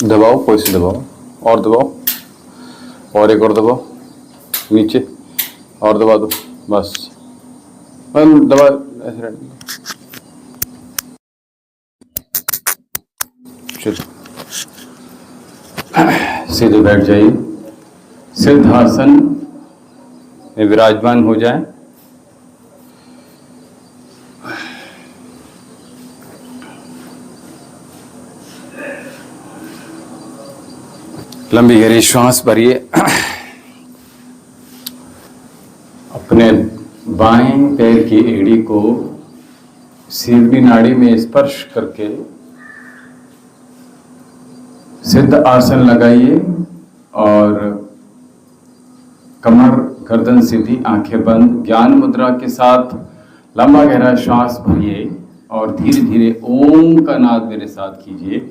दबाओ, कोई सी दबाओ, और दबाओ, और एक और दबाओ, नीचे और दबा दो, बस दबा, ऐसे रहने दो। चलो सीधे बैठ जाइए, सिद्धासन में विराजमान हो जाए। लंबी गहरी श्वास भरिए। अपने बाएं पैर की एड़ी को सीवनी नाड़ी में स्पर्श करके सिद्ध आसन लगाइए और कमर गर्दन सीधी, आंखें बंद, ज्ञान मुद्रा के साथ लंबा गहरा श्वास भरिए और धीरे धीरे ओम का नाद मेरे साथ कीजिए।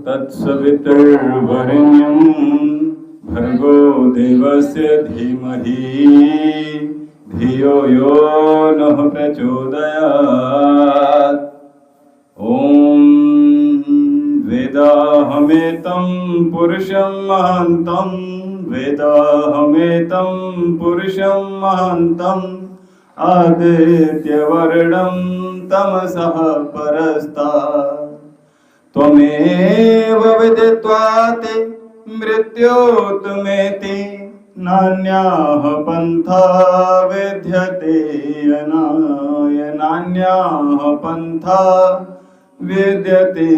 तत्सवितुर्वरेण्यं भर्गो देवस्य धीमहि धियो यो नः प्रचोदयात्। ॐ वेदाहमेतं पुरुषं महान्तं, वेदाहमेतं पुरुषं महान्तम् आदित्यवर्णं तमसः परस्तात्। त्वमेव विदित्वाति मृत्योर्तमेति नान्याः पन्था विद्यते अनाय, नान्याः पन्था विद्यते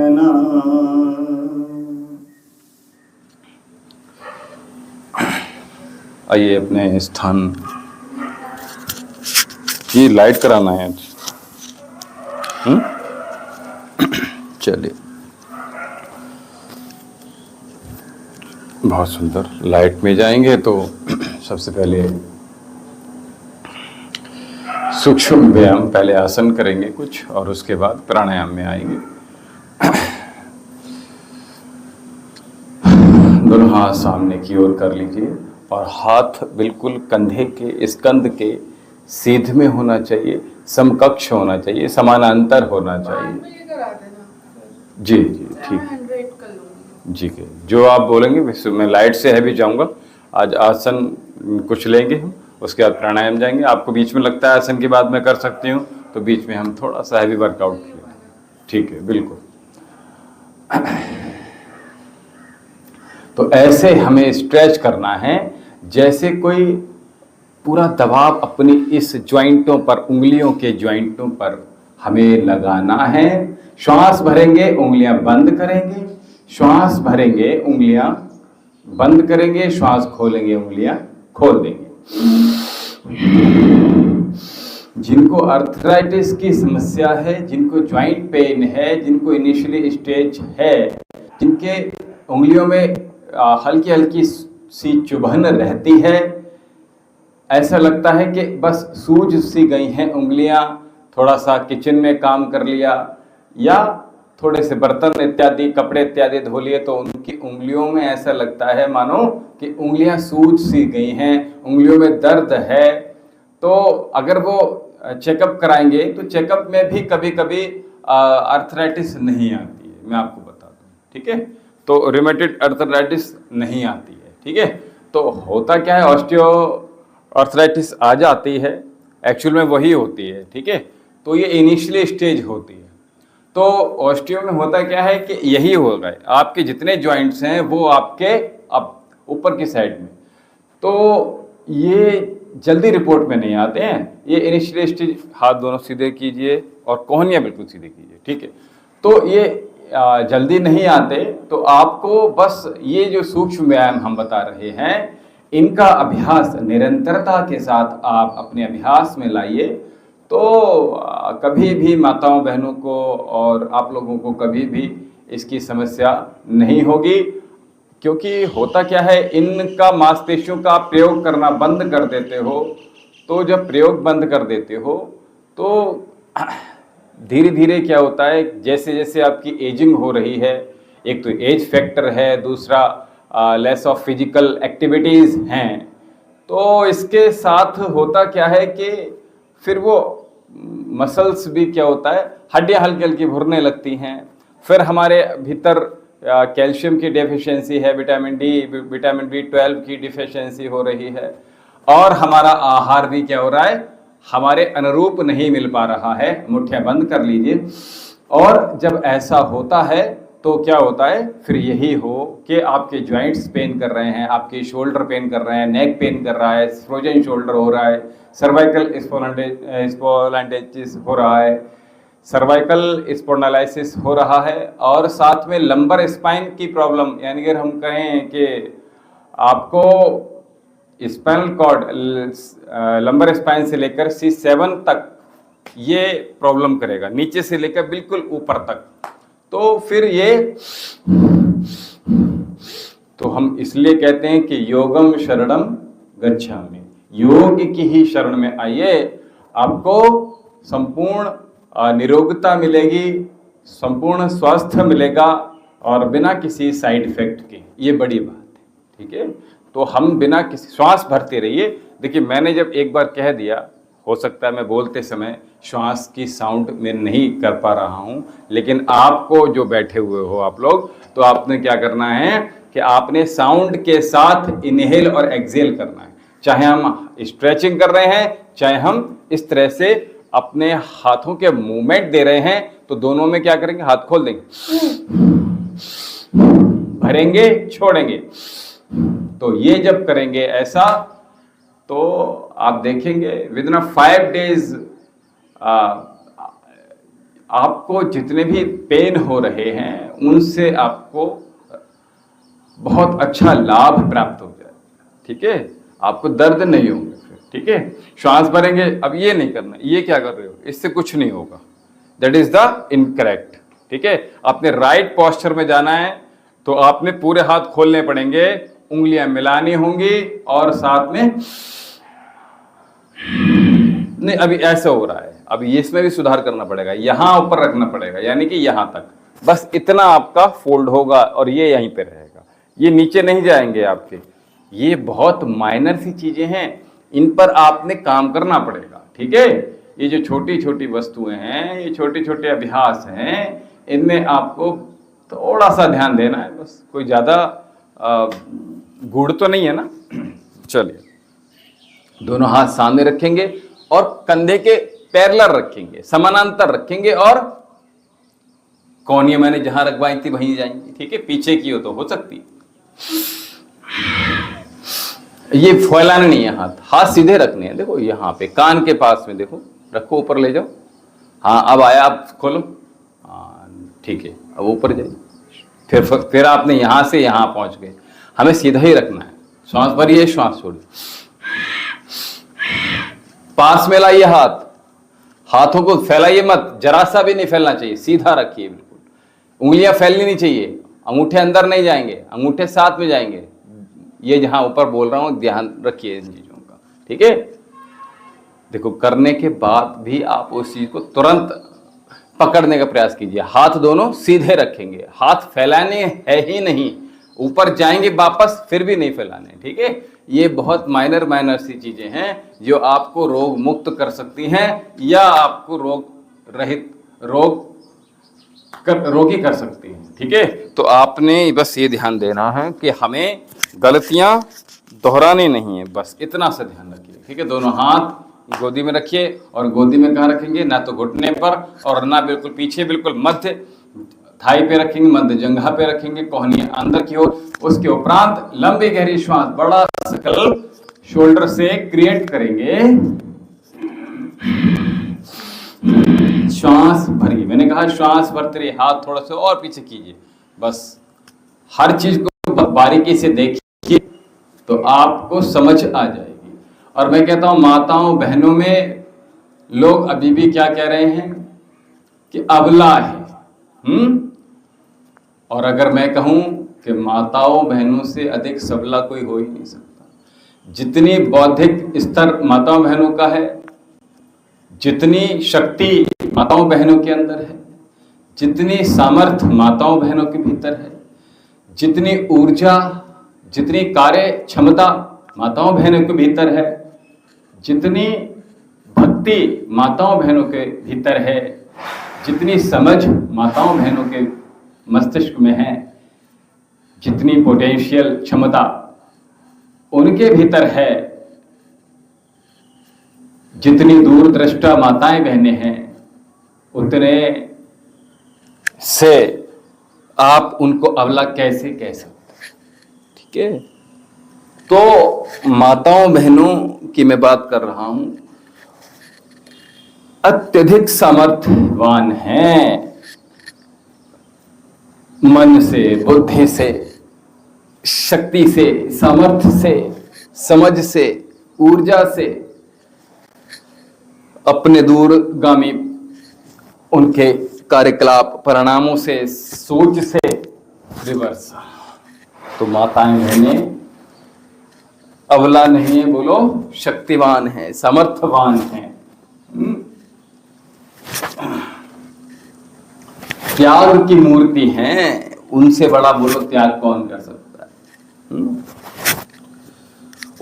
अनाय। आइए अपने स्थान, ये लाइट कराना है आज। चलिए, बहुत सुंदर। लाइट में जाएंगे तो सबसे पहले सूक्ष्म व्यायाम, पहले आसन करेंगे कुछ और उसके बाद प्राणायाम में आएंगे। दोनों हाथ सामने की ओर कर लीजिए और हाथ बिल्कुल कंधे के, स्कंध के सीध में होना चाहिए, समकक्ष होना चाहिए, समानांतर होना चाहिए। जी जी ठीक जी के जो आप बोलेंगे वैसे। मैं लाइट से है भी जाऊंगा आज। आसन कुछ लेंगे हम, उसके बाद प्राणायाम जाएंगे। आपको बीच में लगता है आसन के बाद मैं कर सकती हूँ तो बीच में हम थोड़ा सा हैवी वर्कआउट करें। ठीक है, बिल्कुल। तो ऐसे हमें स्ट्रेच करना है जैसे कोई पूरा दबाव अपनी इस ज्वाइंटों पर, उंगलियों के ज्वाइंटों पर हमें लगाना है। श्वास भरेंगे, उंगलियां बंद करेंगे, श्वास भरेंगे, उंगलियां बंद करेंगे, श्वास खोलेंगे, उंगलियां खोल देंगे। जिनको अर्थराइटिस की समस्या है, जिनको ज्वाइंट पेन है, जिनको इनिशियली स्टेज है, जिनके उंगलियों में हल्की हल्की सी चुभन रहती है, ऐसा लगता है कि बस सूज सी गई हैं उंगलियां, थोड़ा सा किचन में काम कर लिया या थोड़े से बर्तन इत्यादि कपड़े इत्यादि धो लिए तो उनकी उंगलियों में ऐसा लगता है मानो कि उंगलियां सूज सी गई हैं, उंगलियों में दर्द है। तो अगर वो चेकअप कराएंगे तो चेकअप में भी कभी कभी अर्थराइटिस नहीं आती है, मैं आपको बता दूं, ठीक है। तो रिमेटेड अर्थराइटिस नहीं आती है, ठीक है। तो होता क्या है, ऑस्टियो अर्थराइटिस आ जाती है, एक्चुअल में वही होती है, ठीक है। तो ये इनिशियली स्टेज होती है। तो ऑस्टियो में होता क्या है कि यही हो रहा है, आपके जितने जॉइंट्स हैं वो आपके अब ऊपर की साइड में, तो ये जल्दी रिपोर्ट में नहीं आते हैं। ये इनिशियली स्टेज, हाथ दोनों सीधे कीजिए और कोहनियाँ बिल्कुल सीधे कीजिए, ठीक है। तो ये जल्दी नहीं आते, तो आपको बस ये जो सूक्ष्म व्यायाम हम बता रहे हैं, इनका अभ्यास निरंतरता के साथ आप अपने अभ्यास में लाइए, तो कभी भी माताओं बहनों को और आप लोगों को कभी भी इसकी समस्या नहीं होगी। क्योंकि होता क्या है, इनका मांसपेशियों का आप प्रयोग करना बंद कर देते हो, तो जब प्रयोग बंद कर देते हो तो धीरे धीरे क्या होता है, जैसे जैसे आपकी एजिंग हो रही है, एक तो एज फैक्टर है, दूसरा लेस ऑफ फिजिकल एक्टिविटीज़ हैं, तो इसके साथ होता क्या है कि फिर वो मसल्स भी क्या होता है, हड्डियाँ हल्की हल्की भुरने लगती हैं, फिर हमारे भीतर कैल्शियम की डेफिशिएंसी है, विटामिन डी, विटामिन B12 की डिफिशिएंसी हो रही है, और हमारा आहार भी क्या हो रहा है, हमारे अनुरूप नहीं मिल पा रहा है। मुट्ठियाँ बंद कर लीजिए। और जब ऐसा होता है तो क्या होता है, फिर यही हो कि आपके जॉइंट्स पेन कर रहे हैं, आपके शोल्डर पेन कर रहे हैं, नेक पेन कर रहा है, फ्रोजन शोल्डर हो रहा है, सर्वाइकल स्पॉन्डिलाइटिस हो रहा है, सर्वाइकल स्पॉन्डिलाइसिस हो रहा है, और साथ में लंबर स्पाइन की प्रॉब्लम, यानी अगर हम कहें कि आपको स्पाइनल कॉर्ड, लंबर स्पाइन से लेकर C7 तक ये प्रॉब्लम करेगा, नीचे से लेकर बिल्कुल ऊपर तक, तो फिर ये, तो हम इसलिए कहते हैं कि योगम शरणम गच्छामि, योग की ही शरण में आइए, आपको संपूर्ण निरोगता मिलेगी, संपूर्ण स्वास्थ्य मिलेगा, और बिना किसी साइड इफेक्ट के। ये बड़ी बात है, ठीक है। तो हम बिना किसी, श्वास भरते रहिए। देखिए, मैंने जब एक बार कह दिया, हो सकता है मैं बोलते समय श्वास की साउंड में नहीं कर पा रहा हूं, लेकिन आपको जो बैठे हुए हो आप लोग, तो आपने क्या करना है कि आपने साउंड के साथ इनहेल और एक्सहेल करना है। चाहे हम स्ट्रेचिंग कर रहे हैं, चाहे हम इस तरह से अपने हाथों के मूवमेंट दे रहे हैं, तो दोनों में क्या करेंगे, हाथ खोल देंगे, भरेंगे, छोड़ेंगे। तो ये जब करेंगे ऐसा, तो आप देखेंगे विदिन 5 डेज आपको जितने भी पेन हो रहे हैं उनसे आपको बहुत अच्छा लाभ प्राप्त हो जाएगा, ठीक है। आपको दर्द नहीं होंगे फिर, ठीक है। श्वास भरेंगे, अब ये नहीं करना, ये क्या कर रहे हो, इससे कुछ नहीं होगा, दैट इज द इनकरेक्ट, ठीक है। आपने राइट पोस्चर में जाना है, तो आपने पूरे हाथ खोलने पड़ेंगे, उंगलियां मिलानी होंगी, और साथ में नहीं, अभी ऐसा हो रहा है, अभी इसमें भी सुधार करना पड़ेगा, यहां ऊपर रखना पड़ेगा, यानी कि यहां तक, बस इतना आपका फोल्ड होगा, और ये यहीं पे रहेगा, ये नीचे नहीं जाएंगे आपके। ये बहुत माइनर सी चीजें हैं, इन पर आपने काम करना पड़ेगा, ठीक है। ये जो छोटी छोटी वस्तुएं हैं, ये छोटे छोटे अभ्यास हैं, इनमें आपको थोड़ा सा ध्यान देना है, बस कोई ज्यादा गूढ़ तो नहीं है ना। चलिए, दोनों हाथ सामने रखेंगे और कंधे के पैरेलल रखेंगे, समानांतर रखेंगे, और कोहनियां मैंने जहां रखवाई थी वहीं जाएंगी, ठीक है। पीछे की हो सकती है, ये फैलाना नहीं है, हाथ सीधे रखने हैं। देखो यहाँ पे कान के पास में देखो, रखो, ऊपर ले जाओ। हाँ, अब आया, आप खोलो, हाँ ठीक है, अब ऊपर जाइए, फिर आपने यहाँ से यहाँ पहुँच गए। हमें सीधा ही रखना है, श्वास भरिए, श्वास छोड़िए, पास में लाइए हाथ, हाथों को फैलाइए मत, जरा सा भी नहीं फैलना चाहिए, सीधा रखिए बिल्कुल। उंगलियां फैलनी नहीं चाहिए, अंगूठे अंदर नहीं जाएंगे, अंगूठे साथ में जाएंगे। ये जहां ऊपर बोल रहा हूं ध्यान रखिए इन चीजों का, ठीक है। देखो करने के बाद भी आप उस चीज को तुरंत पकड़ने का प्रयास कीजिए। हाथ दोनों सीधे रखेंगे, हाथ फैलाने है ही नहीं, ऊपर जाएंगे वापस फिर भी नहीं फैलाने, ठीक है। ये बहुत माइनर सी चीजें हैं जो आपको रोग मुक्त कर सकती हैं या आपको रोगी कर सकती हैं, ठीक है। तो आपने बस ये ध्यान देना है कि हमें गलतियां दोहरानी नहीं है, बस इतना सा ध्यान रखिए, ठीक है। दोनों हाथ गोदी में रखिए, और गोदी में कहाँ रखेंगे, ना तो घुटने पर और ना बिल्कुल पीछे, बिल्कुल मध्य थाई पे रखेंगे, मध्य जंघा पे रखेंगे, कोहनी अंदर की ओर। उसके उपरांत लंबी गहरी श्वास, बड़ा सर्कल शोल्डर से क्रिएट करेंगे। श्वास भरिए, मैंने कहा श्वास भरते रहिए, हाथ थोड़ा सा और पीछे कीजिए, बस हर चीज को बारीकी से देखिए तो आपको समझ आ जाएगी। और मैं कहता हूं माताओं बहनों में लोग अभी भी क्या कह रहे हैं कि अबला है, और अगर मैं कहूं कि माताओं बहनों से अधिक सबला कोई हो ही नहीं सकता। जितनी बौद्धिक स्तर माताओं बहनों का है, जितनी शक्ति माताओं बहनों के अंदर है, जितनी सामर्थ्य माताओं बहनों के भीतर है, जितनी ऊर्जा, जितनी कार्य क्षमता माताओं बहनों के भीतर है, जितनी भक्ति माताओं बहनों के भीतर है, जितनी समझ माताओं बहनों के मस्तिष्क में है, जितनी पोटेंशियल क्षमता उनके भीतर है, जितनी दूरदृष्टा माताएं बहनें हैं, उतने से आप उनको अबला कैसे कह सकते हैं, ठीक है। तो माताओं बहनों की मैं बात कर रहा हूं, अत्यधिक सामर्थ्यवान हैं, मन से, बुद्धि से, शक्ति से, सामर्थ्य से, समझ से, ऊर्जा से, अपने दूरगामी उनके कार्यकलाप परिणामों से, सोच से रिवर्स। तो माताएं बहनें अबला नहीं है, बोलो शक्तिवान है, सामर्थ्यवान है। त्याग की मूर्ति हैं, उनसे बड़ा बोलो त्याग कौन कर सकता है।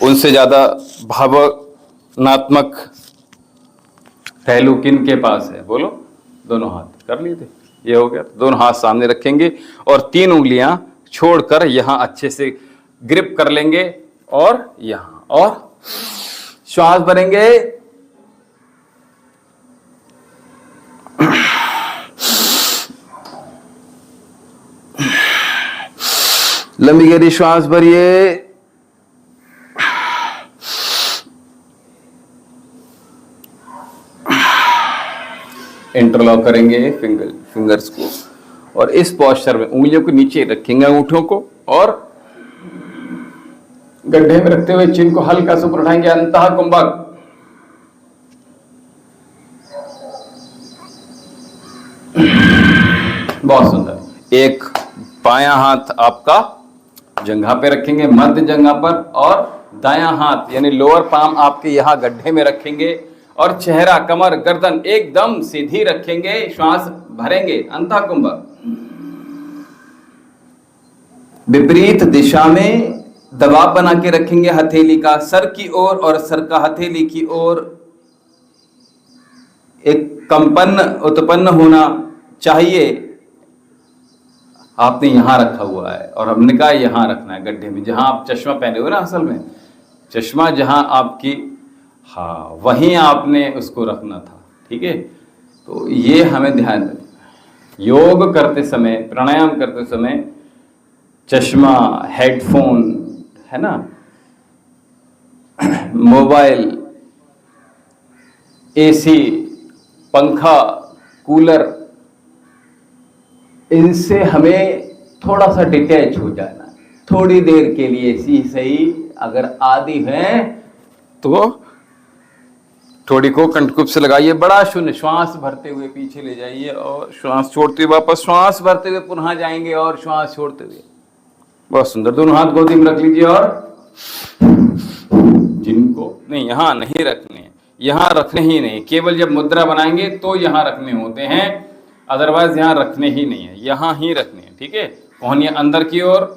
उनसे ज्यादा भावनात्मक पहलू किन के पास है, बोलो। दोनों हाथ कर लिए थे, ये हो गया। दोनों हाथ सामने रखेंगे और 3 उंगलियां छोड़कर यहां अच्छे से ग्रिप कर लेंगे, और यहां, और श्वास भरेंगे। लंबी गहरी श्वास भरिए, इंटरलॉक करेंगे फिंगर्स को, और इस पोस्चर में उंगलियों को नीचे रखेंगे, अंगूठों को, और गड्ढे में रखते हुए चिन को हल्का से ऊपर उठाएंगे, अंतः कुंभक। बहुत सुंदर। एक बायां हाथ आपका जंघा पे रखेंगे, मध्य जंघा पर, और दायां हाथ यानी लोअर पाम आपके यहां गड्ढे में रखेंगे, और चेहरा, कमर, गर्दन एकदम सीधी रखेंगे, श्वास भरेंगे, अंतः कुंभक। विपरीत दिशा में दबाव बना के रखेंगे हथेली का सर की ओर, और सर का हथेली की ओर एक कंपन उत्पन्न होना चाहिए। आपने यहां रखा हुआ है, और हमने कहा यहां रखना है गड्ढे में, जहां आप चश्मा पहने हुए ना, असल में चश्मा जहां आपकी, हाँ वहीं आपने उसको रखना था, ठीक है। तो ये हमें ध्यान रखना। योग करते समय, प्राणायाम करते समय चश्मा, हेडफोन, है ना, मोबाइल, एसी, पंखा, कूलर, इनसे हमें थोड़ा सा डिटैच हो जाना, थोड़ी देर के लिए सही, अगर आदी है तो थोड़ी को कंठकुप से लगाइए, बड़ा शून्य श्वास भरते हुए पीछे ले जाइए और श्वास छोड़ते हुए वापस, श्वास भरते हुए पुनः जाएंगे और श्वास छोड़ते हुए। बहुत सुंदर। दोनों हाथ गोदी में रख लीजिए और जिनको नहीं यहाँ नहीं रखने, यहाँ रखने ही नहीं, केवल जब मुद्रा बनाएंगे तो यहाँ रखने होते हैं, अदरवाइज यहाँ रखने ही नहीं है, यहाँ ही रखने हैं। ठीक है, कोहनियाँ अंदर की ओर,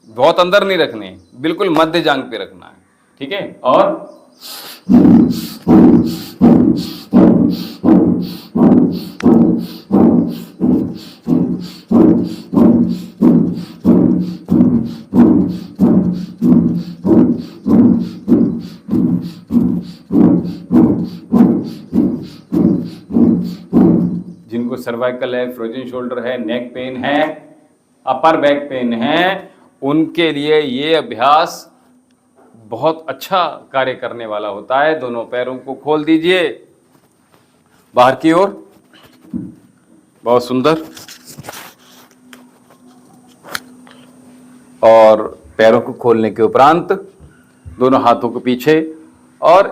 बहुत अंदर नहीं रखने, बिल्कुल मध्य जांघ पे रखना है। ठीक है, और जिनको सर्वाइकल है, फ्रोजन शोल्डर है, नेक पेन है, अपर बैक पेन है, उनके लिए ये अभ्यास बहुत अच्छा कार्य करने वाला होता है। दोनों पैरों को खोल दीजिए बाहर की ओर, बहुत सुंदर। और पैरों को खोलने के उपरांत दोनों हाथों को पीछे और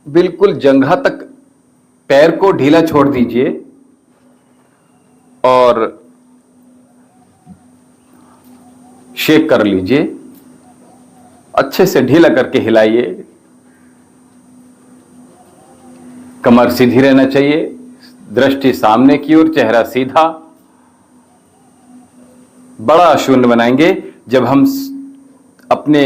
बिल्कुल जंघा तक पैर को ढीला छोड़ दीजिए और शेक कर लीजिए, अच्छे से ढीला करके हिलाइए। कमर सीधी रहना चाहिए, दृष्टि सामने की ओर, चेहरा सीधा। बड़ा शून्य बनाएंगे। जब हम अपने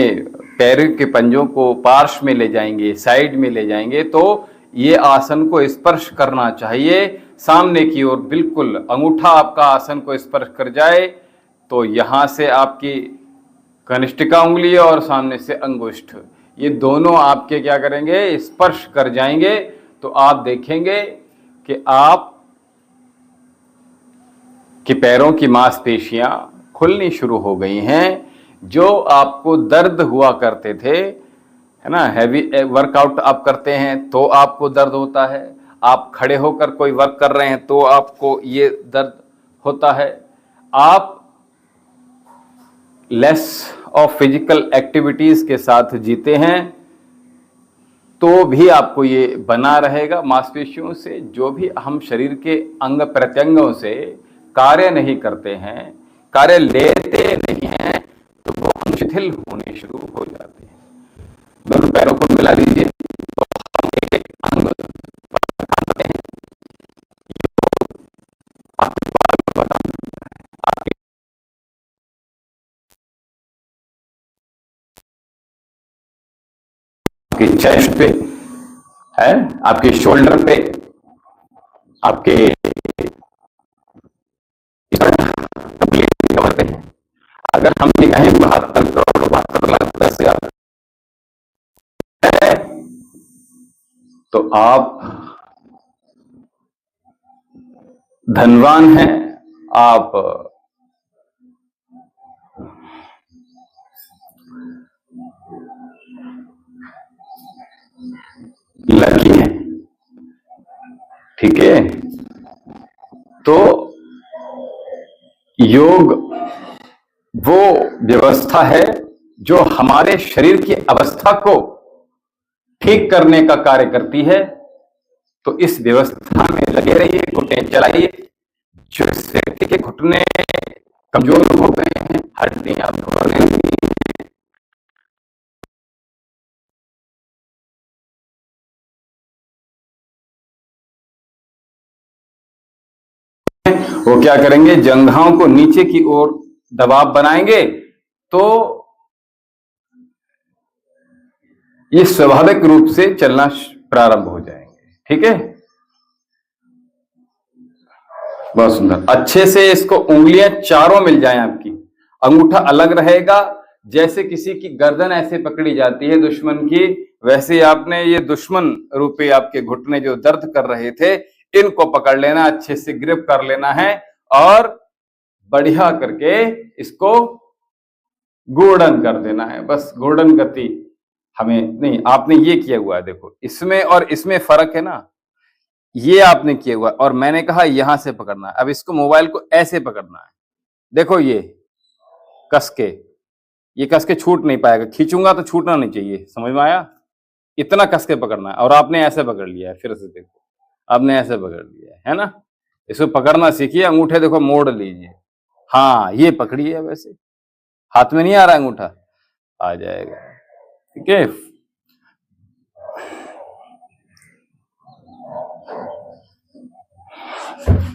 पैर के पंजों को पार्श्व में ले जाएंगे, साइड में ले जाएंगे, तो ये आसन को स्पर्श करना चाहिए सामने की ओर, बिल्कुल अंगूठा आपका आसन को स्पर्श कर जाए तो यहां से आपकी कनिष्ठिका उंगली और सामने से अंगुष्ठ, ये दोनों आपके क्या करेंगे, स्पर्श कर जाएंगे। तो आप देखेंगे कि आप कि पैरों की मांसपेशियां खुलनी शुरू हो गई हैं। जो आपको दर्द हुआ करते थे, है ना, हैवी वर्कआउट आप करते हैं तो आपको दर्द होता है, आप खड़े होकर कोई वर्क कर रहे हैं तो आपको ये दर्द होता है, आप लेस ऑफ फिजिकल एक्टिविटीज के साथ जीते हैं तो भी आपको ये बना रहेगा मांसपेशियों से। जो भी हम शरीर के अंग प्रत्यंगों से कार्य नहीं करते हैं, कार्य लेते नहीं हैं, तो वो हम शिथिल होने शुरू हो जाते हैं। दोनों पैरों को मिला दीजिए तो हम एक एक अंग बताते हैं। आपके चेस्ट पे है, आपके शोल्डर पे, आपके कमर पे है। अगर हम ये कहें 72 करोड़ 72 लाख 10,000 है तो आप धनवान हैं, आप लकी हैं। ठीक है, तो योग वो व्यवस्था है जो हमारे शरीर की अवस्था को ठीक करने का कार्य करती है। तो इस व्यवस्था में लगे रहिए, घुटने चलाइए। जो इस व्यक्ति के घुटने कमजोर हो गए हैं, हड्डियां भर गई हैं, वो क्या करेंगे, जंघाओं को नीचे की ओर दबाव बनाएंगे तो ये स्वाभाविक रूप से चलना प्रारंभ हो जाएंगे। ठीक है, बहुत सुंदर। अच्छे से इसको उंगलियां चारों मिल जाएं आपकी, अंगूठा अलग रहेगा। जैसे किसी की गर्दन ऐसे पकड़ी जाती है दुश्मन की, वैसे आपने ये दुश्मन रूपी आपके घुटने जो दर्द कर रहे थे, इनको पकड़ लेना, अच्छे से ग्रिप कर लेना है और बढ़िया करके इसको घूर्णन कर देना है। बस घूर्णन गति हमें नहीं, आपने ये किया हुआ है, देखो इसमें और इसमें फर्क है ना। ये आपने किया हुआ और मैंने कहा यहां से पकड़ना है। अब इसको मोबाइल को ऐसे पकड़ना है, देखो ये कस के, ये कस के छूट नहीं पाएगा, खींचूंगा तो छूटना नहीं चाहिए। समझ में आया? इतना कस के पकड़ना है। और आपने ऐसे पकड़ लिया है, फिर से देखो, आपने ऐसे पकड़ लिया है ना। इसको पकड़ना सीखिए, अंगूठे देखो मोड़ लीजिए। हाँ, ये पकड़िए, वैसे हाथ में नहीं आ रहा अंगूठा, आ जाएगा। ठीक है,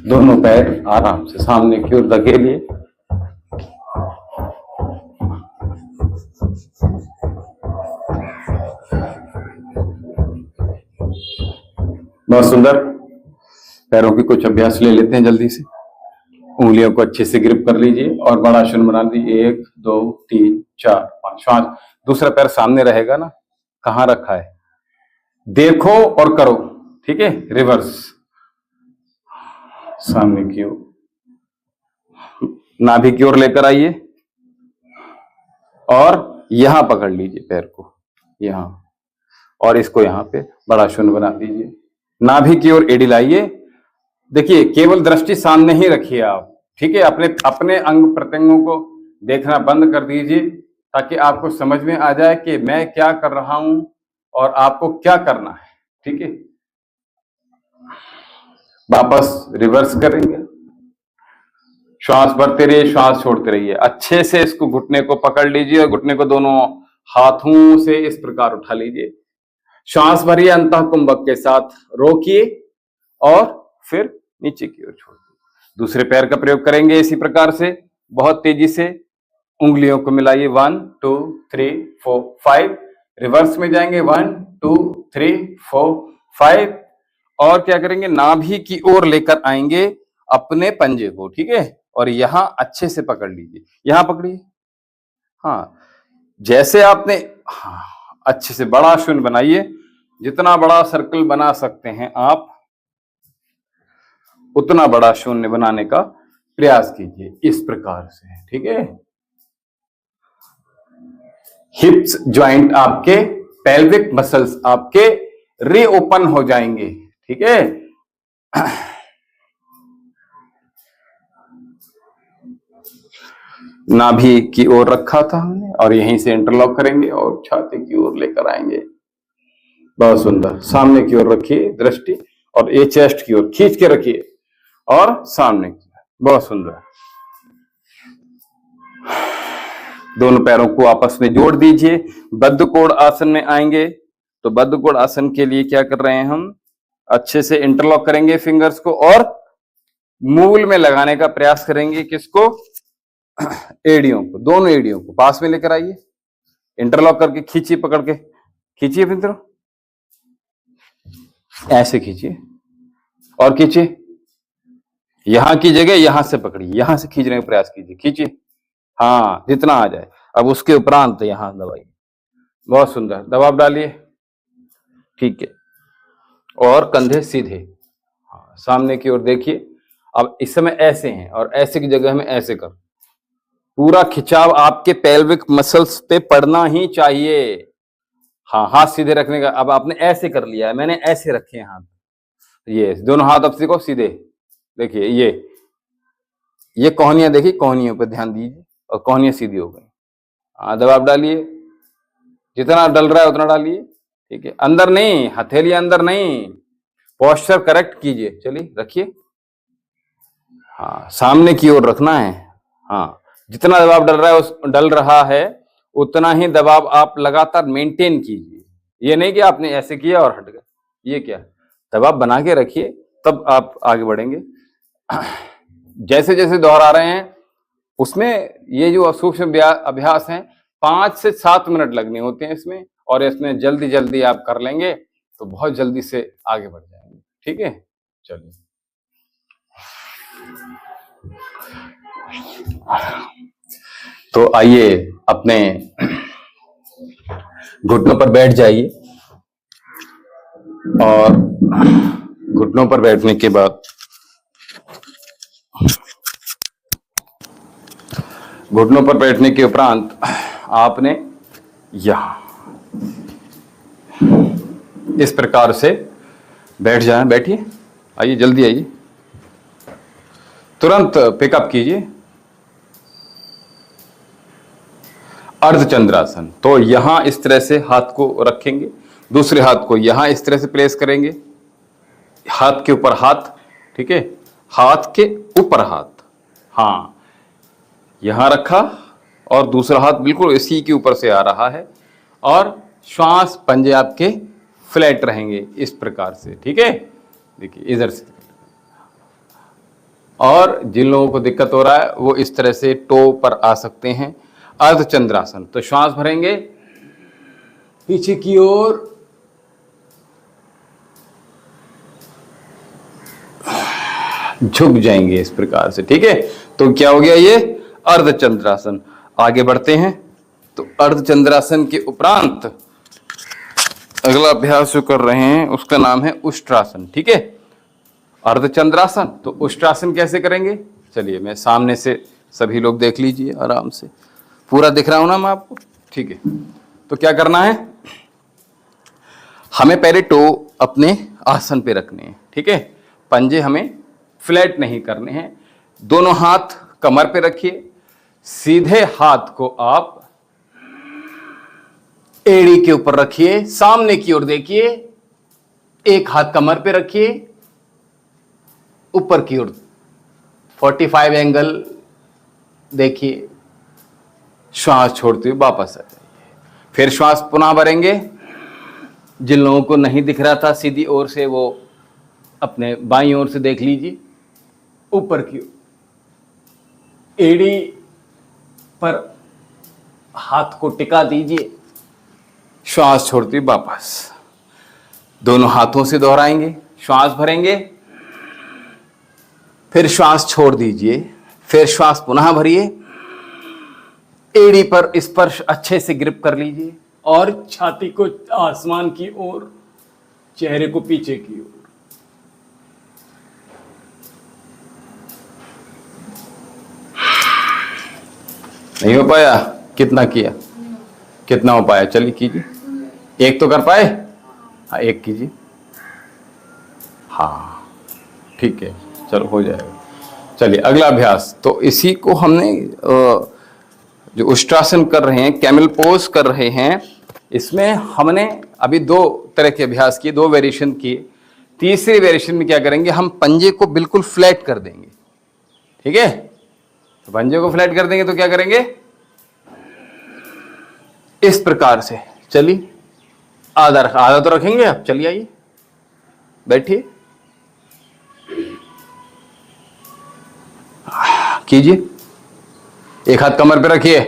दोनों पैर आराम से सामने की ओर धकेलिए। बहुत सुंदर। पैरों की कुछ अभ्यास ले लेते हैं जल्दी से। उंगलियों को अच्छे से ग्रिप कर लीजिए और बड़ा आसन बना लीजिए। 1 2 3 4 5। श्वास, दूसरा पैर सामने रहेगा ना, कहाँ रखा है देखो और करो। ठीक है, रिवर्स, सामने की ओर, नाभि की ओर लेकर आइए और यहां पकड़ लीजिए पैर को, यहां, और इसको यहां पे बड़ा शून्य बना दीजिए। नाभि की ओर एड़ी लाइए। देखिए, केवल दृष्टि सामने ही रखिए आप। ठीक है, अपने अपने अंग प्रत्यंगों को देखना बंद कर दीजिए, ताकि आपको समझ में आ जाए कि मैं क्या कर रहा हूं और आपको क्या करना है। ठीक है, वापस रिवर्स करेंगे। श्वास भरते रहिए, श्वास छोड़ते रहिए। अच्छे से इसको, घुटने को पकड़ लीजिए और घुटने को दोनों हाथों से इस प्रकार उठा लीजिए। श्वास भरिए अंतः कुंभक के साथ, रोकिए और फिर नीचे की ओर छोड़ दीजिए। दूसरे पैर का प्रयोग करेंगे इसी प्रकार से, बहुत तेजी से। उंगलियों को मिलाइए, 1 2 3 4 5। रिवर्स में जाएंगे, 1 2 3 4 5। और क्या करेंगे, नाभि की ओर लेकर आएंगे अपने पंजे को। ठीक है, और यहां अच्छे से पकड़ लीजिए, यहां पकड़िए। हाँ, जैसे आपने, हाँ, अच्छे से बड़ा शून्य बनाइए। जितना बड़ा सर्कल बना सकते हैं आप, उतना बड़ा शून्य बनाने का प्रयास कीजिए, इस प्रकार से। ठीक है, हिप्स ज्वाइंट आपके, पेल्विक मसल्स आपके रीओपन हो जाएंगे। ठीक है, नाभि की ओर रखा था हमने, और यहीं से इंटरलॉक करेंगे और छाती की ओर लेकर आएंगे। बहुत सुंदर। सामने की ओर रखिए दृष्टि, और ये चेस्ट की ओर खींच के रखिए और सामने की। बहुत सुंदर। दोनों पैरों को आपस में जोड़ दीजिए। बद्ध कोण आसन में आएंगे। तो बद्ध कोण आसन के लिए क्या कर रहे हैं हम, अच्छे से इंटरलॉक करेंगे फिंगर्स को और मूल में लगाने का प्रयास करेंगे। किसको, एड़ियों को, दोनों एड़ियों को पास में लेकर आइए, इंटरलॉक करके खींचिए, पकड़ के खींचिए मित्रों, ऐसे खींचिए और खींचिए। यहां की जगह यहां से पकड़िए, यहां से खींचने का प्रयास कीजिए, खींचिए। हाँ, जितना आ जाए। अब उसके उपरांत यहां दबाइए। बहुत सुंदर, दबाव डालिए। ठीक है, और कंधे सीधे, हाँ, सामने की ओर देखिए। अब इस समय ऐसे हैं और ऐसे की जगह में ऐसे कर। पूरा खिंचाव आपके पेल्विक मसल्स पे पड़ना ही चाहिए। हाँ, हाथ सीधे रखने का। अब आपने ऐसे कर लिया है, मैंने ऐसे रखे हैं हाथ। ये दोनों हाथ अब सीखो सीधे। देखिए, ये कोहनियां देखिए, कोहनियों पर ध्यान दीजिए और कोहनियां सीधी हो गई। हाँ, दबाव डालिए, जितना डल रहा है उतना डालिए। ठीक है, अंदर नहीं, हथेली अंदर नहीं, पोस्चर करेक्ट कीजिए। चलिए रखिए, हाँ, सामने की ओर रखना है। हाँ, जितना दबाव डल रहा है उतना ही दबाव आप लगातार मेंटेन कीजिए। ये नहीं कि आपने ऐसे किया और हट गए। ये क्या, दबाव बना के रखिए, तब आप आगे बढ़ेंगे। जैसे जैसे दोहरा रहे हैं उसमें ये जो सूक्ष्म अभ्यास हैं 5 से 7 मिनट लगने होते हैं इसमें, और इसमें जल्दी जल्दी आप कर लेंगे तो बहुत जल्दी से आगे बढ़ जाएंगे। ठीक है, चलिए। तो आइए अपने घुटनों पर बैठ जाइए, और घुटनों पर बैठने के बाद घुटनों पर बैठने के उपरांत आपने यहां इस प्रकार से बैठ जाए। बैठिए, आइए, जल्दी आइए, तुरंत पिकअप कीजिए। अर्धचंद्रासन। तो यहां इस तरह से हाथ को रखेंगे, दूसरे हाथ को यहां इस तरह से प्लेस करेंगे, हाथ के ऊपर हाथ, ठीक है, हाथ के ऊपर हाथ, हाँ यहां रखा और दूसरा हाथ बिल्कुल इसी के ऊपर से आ रहा है और श्वास पंजे आपके फ्लैट रहेंगे इस प्रकार से, ठीक है। देखिए इधर से, और जिन लोगों को दिक्कत हो रहा है वो इस तरह से टो पर आ सकते हैं, अर्धचंद्रासन। तो श्वास भरेंगे पीछे की ओर, झुक जाएंगे इस प्रकार से, ठीक है। तो क्या हो गया ये अर्धचंद्रासन। आगे बढ़ते हैं। तो अर्धचंद्रासन के उपरांत अगला अभ्यास जो कर रहे हैं उसका नाम है उष्ट्रासन, ठीक है। अर्धचंद्रासन, तो उष्ट्रासन कैसे करेंगे, चलिए मैं सामने से, सभी लोग देख लीजिए आराम से, पूरा दिख रहा हूं ना मैं आपको, ठीक है। तो क्या करना है, हमें पहले टो अपने आसन पे रखने हैं, ठीक है। पंजे हमें फ्लैट नहीं करने हैं, दोनों हाथ कमर पे रखिए, सीधे हाथ को आप एड़ी के ऊपर रखिए, सामने की ओर देखिए, एक हाथ कमर पे रखिए, ऊपर की ओर 45 एंगल देखिए, श्वास छोड़ते हुए वापस आ जाइए। फिर श्वास पुनः भरेंगे। जिन लोगों को नहीं दिख रहा था सीधी ओर से, वो अपने बाईं ओर से देख लीजिए, ऊपर की ओर एड़ी पर हाथ को टिका दीजिए, श्वास छोड़ते हुए वापस। दोनों हाथों से दोहराएंगे, श्वास भरेंगे, फिर श्वास छोड़ दीजिए, फिर श्वास पुनः भरिए, एड़ी पर स्पर्श अच्छे से ग्रिप कर लीजिए और छाती को आसमान की ओर, चेहरे को पीछे की ओर। नहीं हो पाया, कितना किया, कितना हो पाया, चलिए कीजिए, एक तो कर पाए, हाँ एक कीजिए, हाँ ठीक है, चलो हो जाएगा। चलिए अगला अभ्यास। तो इसी को हमने जो उष्ट्रासन कर रहे हैं, कैमल पोज कर रहे हैं, इसमें हमने अभी 2 तरह के अभ्यास किए, 2 वेरिएशन किए। तीसरे वेरिएशन में क्या करेंगे, हम पंजे को बिल्कुल फ्लैट कर देंगे, ठीक है। तो पंजे को फ्लैट कर देंगे तो क्या करेंगे, इस प्रकार से, चलिए आधा तो रखेंगे आप, चलिए आइए बैठिए, कीजिए, एक हाथ कमर पे रखिए,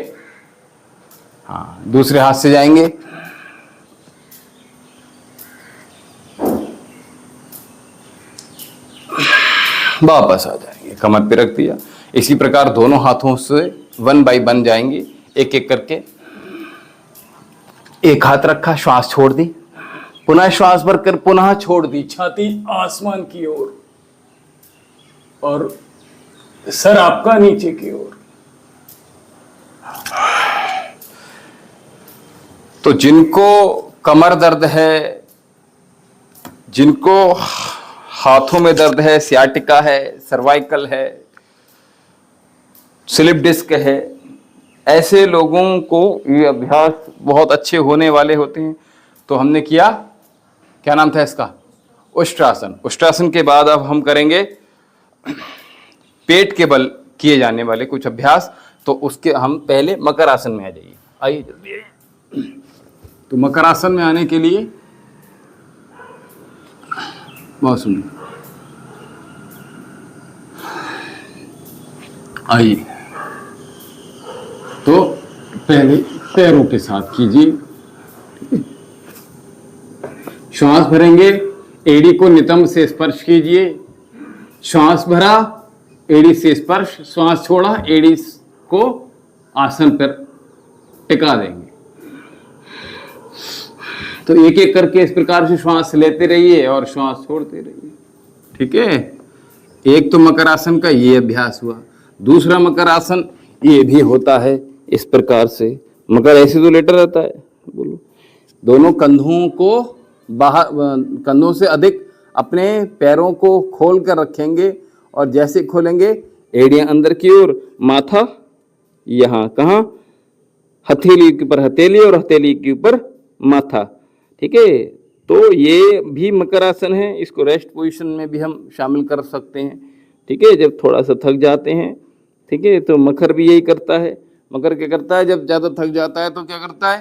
हाँ दूसरे हाथ से जाएंगे, वापस आ जाएंगे, कमर पे रख दिया। इसी प्रकार दोनों हाथों से 1 बाय 1 जाएंगे, एक एक करके। एक हाथ रखा, श्वास छोड़ दी, पुनः श्वास भरकर पुनः छोड़ दी, छाती आसमान की ओर और सर आपका नीचे की ओर। तो जिनको कमर दर्द है, जिनको हाथों में दर्द है, सियाटिका है, सर्वाइकल है, स्लिप डिस्क है, ऐसे लोगों को ये अभ्यास बहुत अच्छे होने वाले होते हैं। तो हमने किया, क्या नाम था इसका, उष्ट्रासन। उष्ट्रासन के बाद अब हम करेंगे पेट के बल किए जाने वाले कुछ अभ्यास। तो उसके हम पहले मकर आसन में आ जाइए, आइए जल्दी आइए। तो मकर आसन में आने के लिए बहुत सुनिए, आइए। तो पहले पैरों के साथ कीजिए, श्वास भरेंगे, एड़ी को नितंब से स्पर्श कीजिए, श्वास भरा, एड़ी से स्पर्श, श्वास छोड़ा, एड़ी को आसन पर टिका देंगे। तो एक एक करके इस प्रकार से श्वास लेते रहिए और श्वास छोड़ते रहिए, ठीक है। एक तो मकर आसन का ये अभ्यास हुआ। दूसरा मकर आसन ये भी होता है इस प्रकार से, मगर ऐसे तो लेटा रहता है, बोलो, दोनों कंधों को बाहर, कंधों से अधिक अपने पैरों को खोल कर रखेंगे और जैसे खोलेंगे एड़ियां अंदर की ओर, माथा यहाँ, कहाँ, हथेली के ऊपर हथेली और हथेली के ऊपर माथा, ठीक है। तो ये भी मकर आसन है, इसको रेस्ट पोजीशन में भी हम शामिल कर सकते हैं। ठीक है, जब थोड़ा सा थक जाते हैं, ठीक है, तो मकर भी यही करता है। मकर क्या करता है, जब ज़्यादा थक जाता है तो क्या करता है,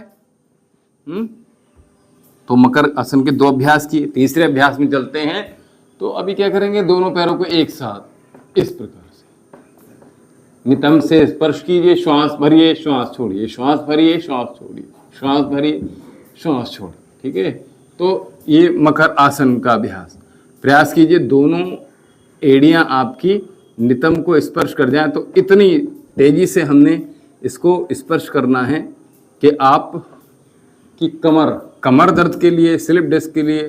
तो मकर आसन के 2 अभ्यास किए। तीसरे अभ्यास में चलते हैं। तो अभी क्या करेंगे, दोनों पैरों को एक साथ इस प्रकार से नितंब से स्पर्श कीजिए, श्वास भरिए, श्वास छोड़िए, श्वास भरिए, श्वास छोड़िए, श्वास भरिए, श्वास छोड़िए। ठीक है, तो ये मकर आसन का अभ्यास प्रयास कीजिए, दोनों एड़ियां आपकी नितंब को स्पर्श कर जाएं। तो इतनी तेजी से हमने इसको स्पर्श करना है कि आप की कमर दर्द के लिए, स्लिप डिस्क के लिए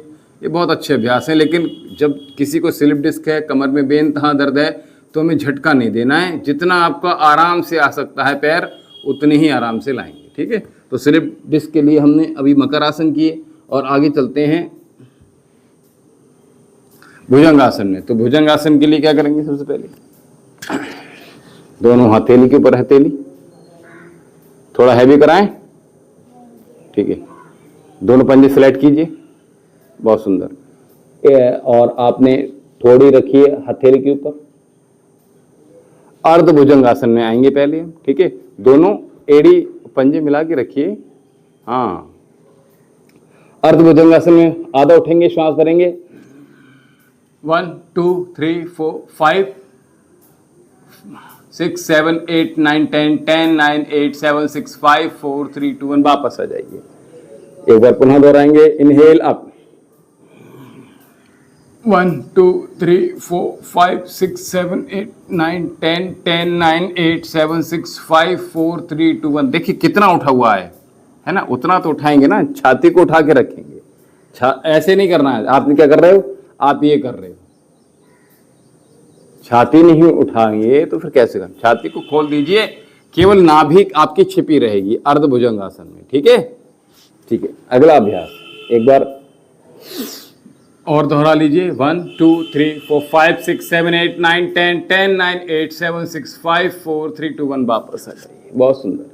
ये बहुत अच्छे अभ्यास हैं। लेकिन जब किसी को स्लिप डिस्क है, कमर में बेनतहा दर्द है, तो हमें झटका नहीं देना है। जितना आपका आराम से आ सकता है पैर, उतने ही आराम से लाएंगे। ठीक है, तो स्लिप डिस्क के लिए हमने अभी मकर आसन किए और आगे चलते हैं भुजंगासन में। तो भुजंगासन के लिए क्या करेंगे, सबसे पहले दोनों हथेली के ऊपर हथेली, थोड़ा हैवी कराएं। ठीक है, दोनों पंजे फ्लैट कीजिए, बहुत सुंदर। और आपने थोड़ी रखिए हथेली के ऊपर। अर्ध भुजंगासन में आएंगे पहले हम। ठीक है, दोनों एड़ी पंजे मिला के रखिए। हाँ, अर्ध भुजंगासन में आधा उठेंगे, श्वास भरेंगे। 1 2 3 4 5 6 7 8 9 10 10 9 8 7 6 5 4 3 2 1। वापस आ जाइए, एक बार पुनः दोहराएंगे। Inhale up, 1 2 3 4 5 6 7 8 9 10 10 9 8 7 6 5 4 3 2 1। देखिए कितना उठा हुआ है ना, उतना तो उठाएंगे ना, छाती को उठा के रखेंगे। ऐसे नहीं करना है। आपने क्या कर रहे हो, आप ये कर रहे हो, छाती नहीं उठाएंगे तो फिर कैसे करना। छाती को खोल दीजिए, केवल नाभि आपकी छिपी रहेगी अर्ध भुजंगासन में। ठीक है, ठीक है। अगला अभ्यास एक बार और दोहरा लीजिए। 1 2 3 4 5 6 7 8 9 10 10 9 8 7 6 5 4 3 2 1। वापस आ जाइए, बहुत सुंदर।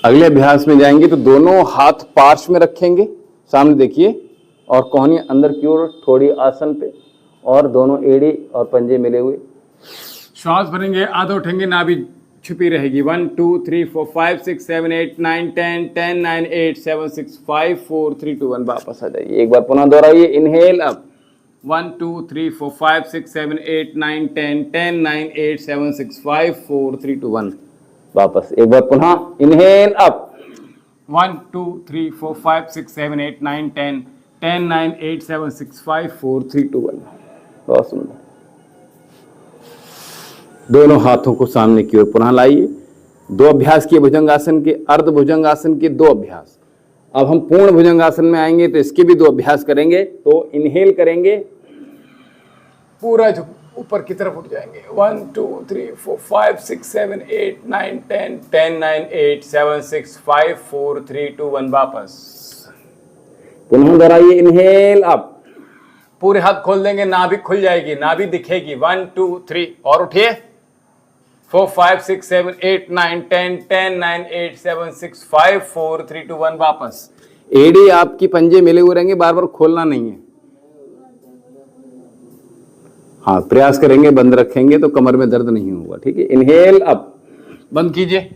अगले अभ्यास में जाएंगे तो दोनों हाथ पार्श्व में रखेंगे, सामने देखिए, और कोहनी अंदर की ओर थोड़ी आसन पे, और दोनों एड़ी और पंजे मिले हुए। श्वास भरेंगे, आधा उठेंगे, नाभि छुपी रहेगी। 1 2 3 4 5 6 7 8 9 10 10 9 8 7 6 5 4 3 2 1। वापस आ जाइए, एक बार पुनः दोहराइए। Inhale up, 1 2 3 4 5 6 7 8 9 10 10 9 8 7 6 5 4 3 2 1। वापस एक बार पुनः। Inhale up, 1 2 3 4 5 6 7 8 9 10 10 9 8 7 6 5 4 3 2 1। बहुत सुंदर। दोनों हाथों को सामने की ओर पुनः लाइए। 2 अभ्यास किए भुजंगासन के, अर्ध भुजंगासन के 2 अभ्यास। अब हम पूर्ण भुजंगासन में आएंगे तो इसके भी 2 अभ्यास करेंगे। तो इनहेल करेंगे, पूरा ऊपर की तरफ उठ जाएंगे। 1 2 3 4 5 6 7 8 9 10 10 9 8 7 6 5 4 3 2 1। वापस पुनः दोहराइए। इनहेल अप, पूरे हाथ खोल देंगे, नाभि खुल जाएगी, नाभि दिखेगी। 1 2 3 और उठिए। 4 5 6 7 8 9 10 10 9 8 7 6 5 4 3 2 1। वापस एड़ी आपकी पंजे मिले हुए रहेंगे, बार बार खोलना नहीं है। हाँ, प्रयास करेंगे, बंद रखेंगे तो कमर में दर्द नहीं होगा। ठीक है, इनहेल अप, बंद कीजिए,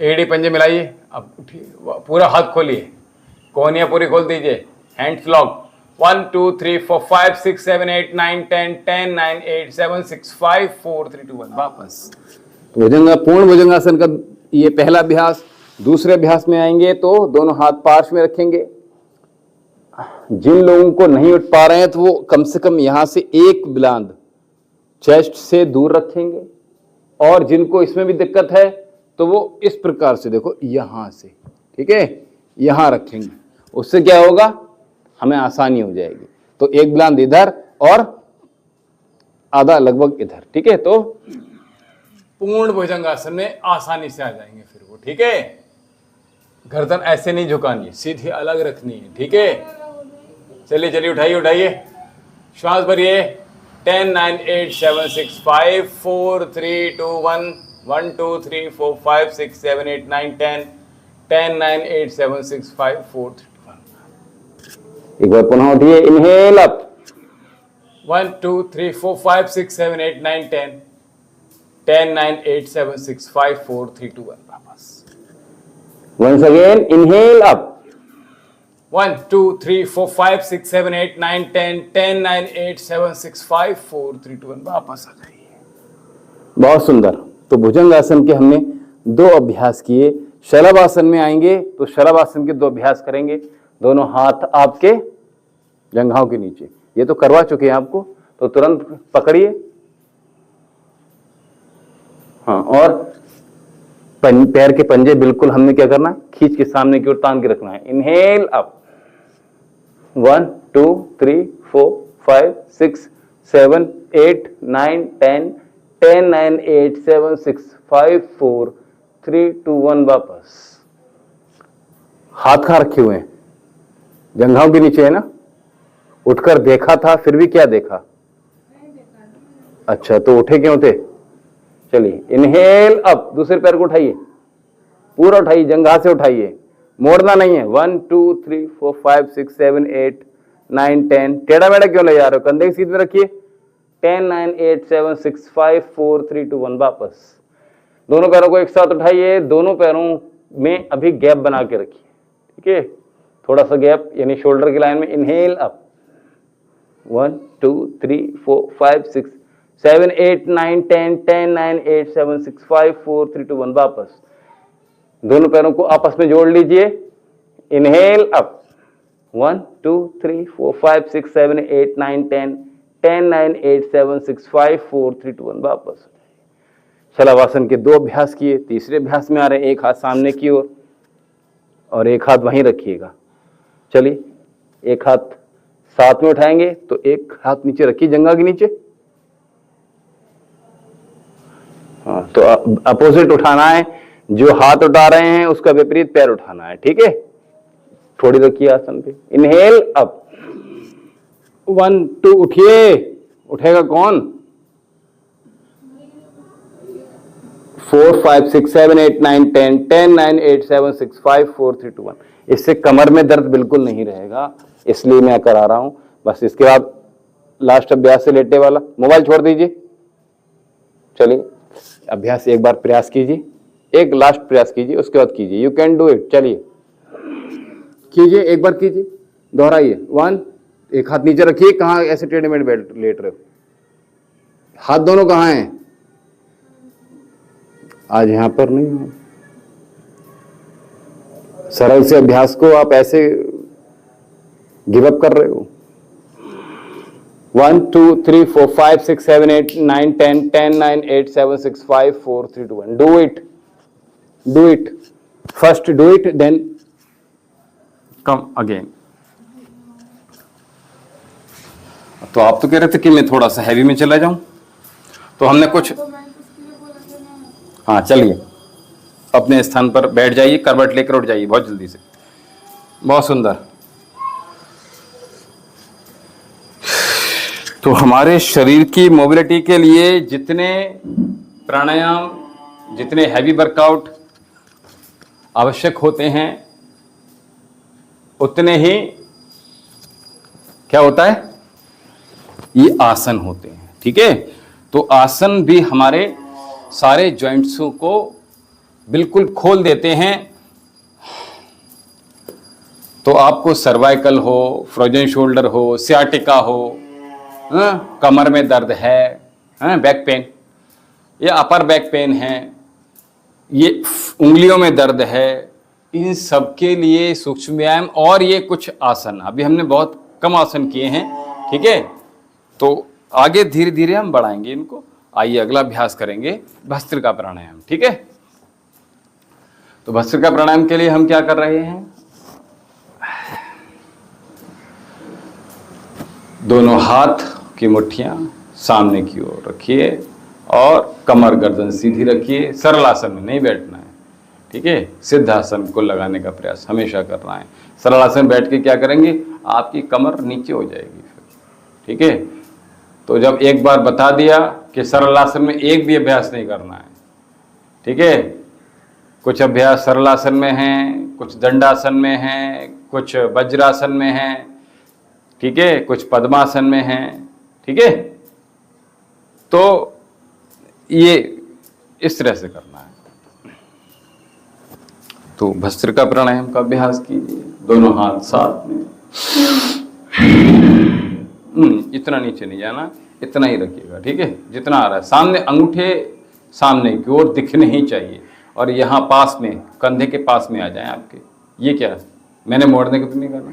एड़ी पंजे मिलाइए। अब उठिए, पूरा हाथ खोलिए, कोहनियां पूरी खोल दीजिए, हैंड्स लॉक। 1 2 3 4 5 6 7 8 9 10 10 9 8 7 6 5 4 3 2 1। वापस पूर्ण भुजंगासन का ये पहला अभ्यास। दूसरे अभ्यास में आएंगे तो दोनों हाथ पार्श्व में रखेंगे। जिन लोगों को नहीं उठ पा रहे हैं तो वो कम से कम यहां से एक बुलंद चेस्ट से दूर रखेंगे, और जिनको इसमें भी दिक्कत है तो वो इस प्रकार से, देखो यहां से, ठीक है, यहां रखेंगे। उससे क्या होगा, हमें आसानी हो जाएगी। तो एक बुलंद इधर और आधा लगभग इधर। ठीक है, तो पूर्ण भुजंगासन में आसानी से आ जाएंगे फिर वो। ठीक है, गर्दन ऐसे नहीं झुकानी, सीधी अलग रखनी है। ठीक है, चलिए चलिए, उठाइए उठाइए, श्वास भरिए। 10 9 8 7 6 5 4 3 2 1 1 2 3 4 5 6 7 8 9 10 10 9 8 7 6 5 4 3 2 1। एक बार पुनः उठिए, इनहेल अप। 1 2 3 4 5 6 7 8 9 10 10 9 8 7 6 5 4 3 2 1। वापस। Once again, inhale up. 1 2 3 4 5 6 7 8 9 10 10 9 8 7 6 5 4 3 2 1। वापस आ जाइए। बहुत सुंदर। तो भुजंगासन के हमने 2 अभ्यास किए। शलभासन में आएंगे तो शलभासन के 2 अभ्यास करेंगे। दोनों हाथ आपके जंघाओं के नीचे, ये तो करवा चुके हैं आपको, तो तुरंत पकड़िए। हाँ, और पैर के पंजे बिल्कुल हमने क्या करना है, खींच के सामने की ओर तान के रखना है। Inhale up. 1 2 3 4 5 6 7 8 9 10 10 9 8 7 6 5 4 3 2 1। वापस। हाथ कहाँ रखे हुए हैं? जंघाओं के नीचे है ना। उठकर देखा था, फिर भी क्या देखा? अच्छा, तो उठे क्यों थे? चलिए, इनहेल अप। दूसरे पैर को उठाइए, पूरा उठाइए, जंघा से उठाइए, मोड़ना नहीं है। 1 2 3 4 5 6 7 8 9 10। टेढ़ा मेढ़ा क्यों ले जा रहे हो? कंधे की सीध में रखिए। 10 9 8 7 6 5 4 3 2 1। वापस। दोनों पैरों को एक साथ उठाइए, दोनों पैरों में अभी गैप बना के रखिए। ठीक है, थोड़ा सा गैप, यानी शोल्डर की लाइन में। Inhale up. 1 2 3 4 5 6 7 8 9 10 10 9 8 7 6 5 4 3 2 1। वापस। दोनों पैरों को आपस में जोड़ लीजिए। Inhale up. 1 2 3 4 5 6 7 8 9 10 10 9 8 7 6 5 4 3 2 1। वापस। शलभासन के 2 अभ्यास किए। तीसरे अभ्यास में आ रहे हैं, एक हाथ सामने की ओर और एक हाथ वहीं रखिएगा। चलिए, एक हाथ साथ में उठाएंगे तो एक हाथ नीचे रखिए, जंघा के नीचे। हाँ, तो अपोजिट उठाना है। जो हाथ उठा रहे हैं उसका विपरीत पैर उठाना है। ठीक है, थोड़ी रखिए आसन पे। Inhale up. 1 2 उठिए। उठेगा कौन? 4 5 6 7 8 9 10 10 9 8 7 6 5 4 3 2 1। इससे कमर में दर्द बिल्कुल नहीं रहेगा, इसलिए मैं करा रहा हूं। बस इसके बाद लास्ट अभ्यास से लेटे वाला। मोबाइल छोड़ दीजिए। चलिए, अभ्यास एक बार प्रयास कीजिए, एक लास्ट प्रयास कीजिए, उसके बाद कीजिए। You can do it. चलिए कीजिए, एक बार कीजिए, दोहराइए। 1, एक हाथ नीचे रखिए। कहां ऐसे टेढ़े मेढ़े लेट रहे हो? हाथ दोनों कहां हैं? आज यहां पर नहीं हो। सरल से अभ्यास को आप ऐसे गिव अप कर रहे हो। 1 2 3 4 5 6 7 8 9 10 10 9 8 7 6 5 4 3 2 1। Do it, do it. First do it, then come again. तो आप तो कह रहे थे कि मैं थोड़ा सा हैवी में चला जाऊं, तो हमने कुछ, हाँ चलिए, अपने स्थान पर बैठ जाइए, करवट लेकर उठ जाइए बहुत जल्दी से। बहुत सुंदर। तो हमारे शरीर की मोबिलिटी के लिए जितने प्राणायाम, जितने हैवी वर्कआउट आवश्यक होते हैं, उतने ही क्या होता है, ये आसन होते हैं। ठीक है, तो आसन भी हमारे सारे जॉइंट्सों को बिल्कुल खोल देते हैं। तो आपको सर्वाइकल हो, फ्रोजन शोल्डर हो, सियाटिका हो, कमर में दर्द है, बैक पेन, या अपर बैक पेन है, ये उंगलियों में दर्द है, इन सब के लिए सूक्ष्म व्यायाम और ये कुछ आसन, अभी हमने बहुत कम आसन किए हैं। ठीक है, तो आगे धीरे धीरे हम बढ़ाएंगे इनको। आइए अगला अभ्यास करेंगे, भस्त्रिका प्राणायाम। ठीक है, तो भस्त्रिका प्राणायाम के लिए हम क्या कर रहे हैं, दोनों हाथ की मुट्ठियां सामने की ओर रखिए और कमर गर्दन सीधी रखिए। सरल आसन में नहीं बैठना है। ठीक है, सिद्ध आसन को लगाने का प्रयास हमेशा करना है। सरल आसन बैठ के क्या करेंगे, आपकी कमर नीचे हो जाएगी फिर। ठीक है, तो जब एक बार बता दिया कि सरल आसन में एक भी अभ्यास नहीं करना है, ठीक है, कुछ अभ्यास सरलासन में हैं, कुछ दंडासन में हैं, कुछ वज्रासन में हैं, ठीक है, कुछ पद्मासन में हैं, ठीक है। तो ये इस तरह से करना है। तो भस्त्रिका प्राणायाम का अभ्यास कीजिए, दोनों हाथ साथ में। इतना नीचे नहीं जाना, इतना ही रखिएगा, ठीक है, जितना आ रहा है। सामने अंगूठे सामने की ओर दिखने ही चाहिए, और यहाँ पास में, कंधे के पास में आ जाए आपके। ये क्या है, मैंने मोड़ने को तो नहीं करना।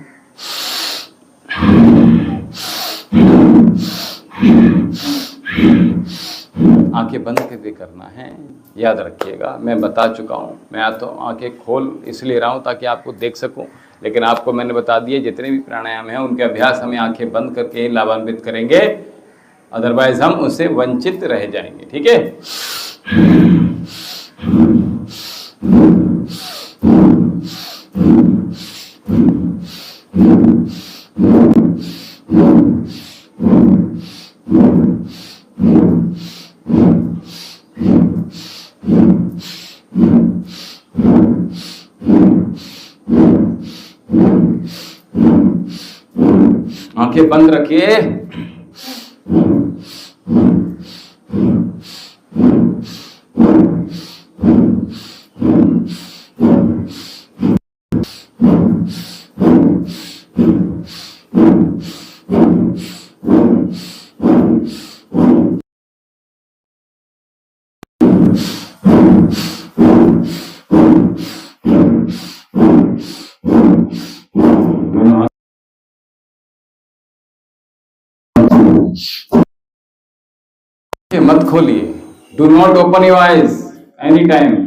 आंखें बंद करके करना है, याद रखिएगा। मैं बता चुका हूँ, मैं तो आंखें खोल इसलिए रहा हूँ ताकि आपको देख सकूँ, लेकिन आपको मैंने बता दिए जितने भी प्राणायाम हैं उनके अभ्यास हमें आंखें बंद करके ही लाभान्वित करेंगे, अदरवाइज हम उससे वंचित रह जाएंगे, ठीक है। आंखें बंद रखिए। मत खोलिए, do not open your eyes any time.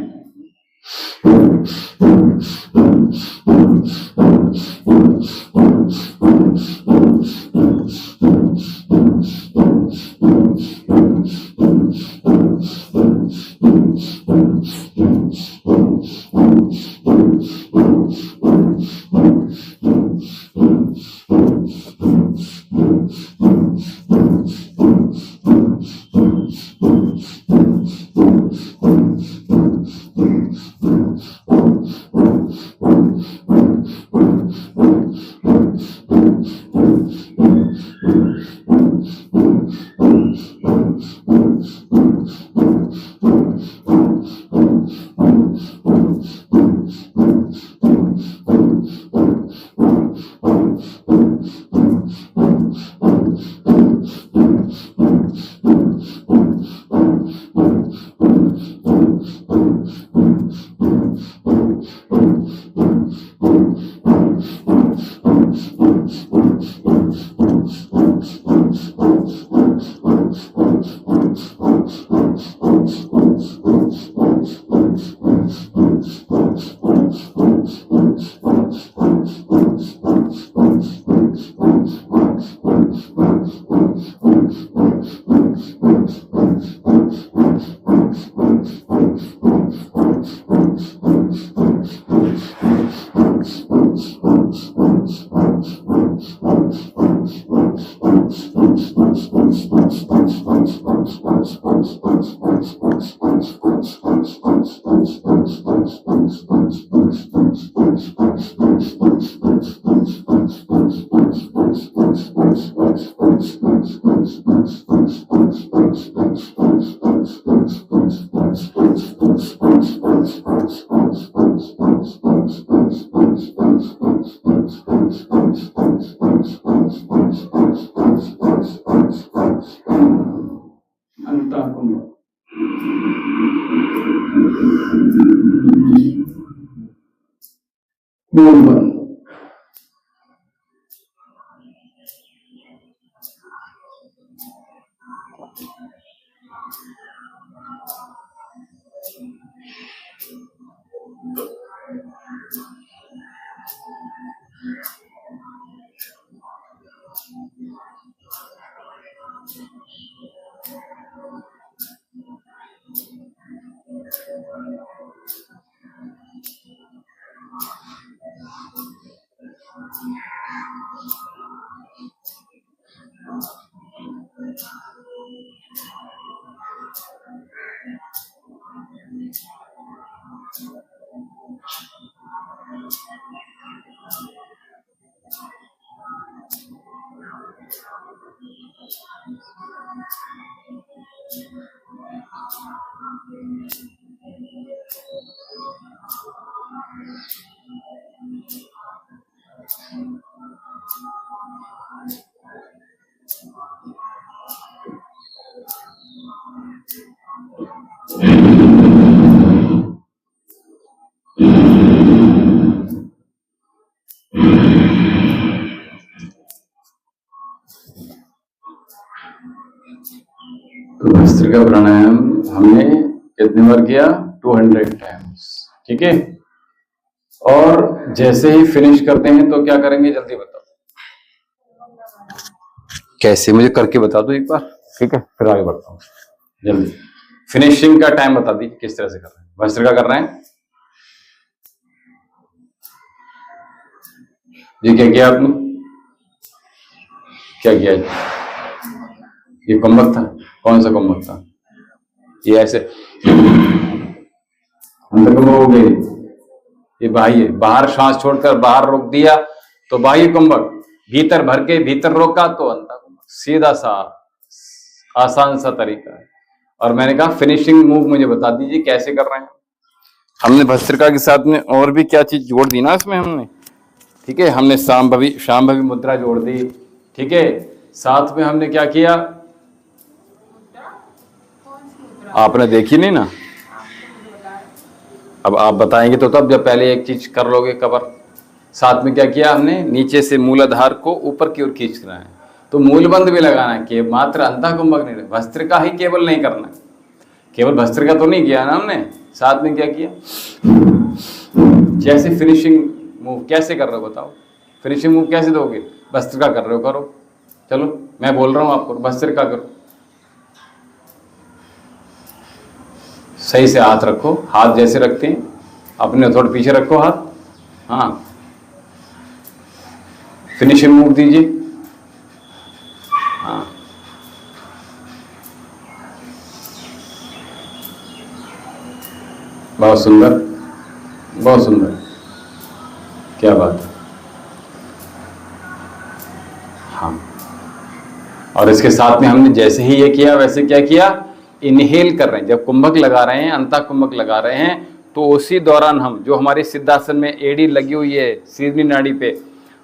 तो भस्त्रिका प्राणायाम हमने कितने बार किया? 200 टाइम्स, ठीक है। और जैसे ही फिनिश करते हैं तो क्या करेंगे, जल्दी बताओ कैसे, मुझे करके बता दो एक बार, ठीक है, फिर आगे बढ़ता हूँ। जल्दी फिनिशिंग का टाइम बता दी किस तरह से कर रहे हैं। भस्त्रिका कर रहे हैं जी, क्या किया आपने, क्या किया? ये कुंभक था, कौन सा कुंभक था? ये ऐसे अंदर कुंभक हो गई, ये बाह्य, बाहर श्वास छोड़कर बाहर रोक दिया तो बाह्य कुंभक, भीतर भर के भीतर रोका तो अंतर कुंभक। सीधा सा आसान सा तरीका है। और मैंने कहा फिनिशिंग मूव मुझे बता दीजिए कैसे कर रहे हैं। हमने भस्त्रिका के साथ में और भी क्या चीज जोड़ दी ना इसमें हमने, ठीक है। हमने शांभवी मुद्रा जोड़ दी, ठीक है। साथ में हमने क्या किया, आपने देखी नहीं ना, अब आप बताएंगे तो तब, जब पहले एक चीज कर लोगे कवर। साथ में क्या किया हमने, नीचे से मूलाधार को ऊपर की ओर खींचना है, तो मूलबंध भी लगाना है, कि मात्र अंतः कुंभक नहीं, भस्त्रिका ही केवल नहीं करना है। केवल भस्त्रिका तो नहीं किया ना हमने, साथ में क्या किया, जैसे फिनिशिंग मूव कैसे कर रहे हो बताओ, फिनिशिंग मूव कैसे दोगे? भस्त्रिका कर रहे हो, करो, चलो मैं बोल रहा हूं आपको, भस्त्रिका करो। सही से हाथ रखो, हाथ जैसे रखते हैं अपने, थोड़े पीछे रखो हाथ, हाँ। फिनिशिंग मूव दीजिए, हाँ। बहुत सुंदर, बहुत सुंदर, क्या बात है, हाँ। और इसके साथ में हमने जैसे ही ये किया वैसे क्या किया, इनहेल कर रहे हैं। जब कुंभक लगा रहे हैं, अंतः कुंभक लगा रहे हैं, तो उसी दौरान हम, जो हमारे सिद्धासन में एड़ी लगी हुई है सीधनी नाड़ी पे,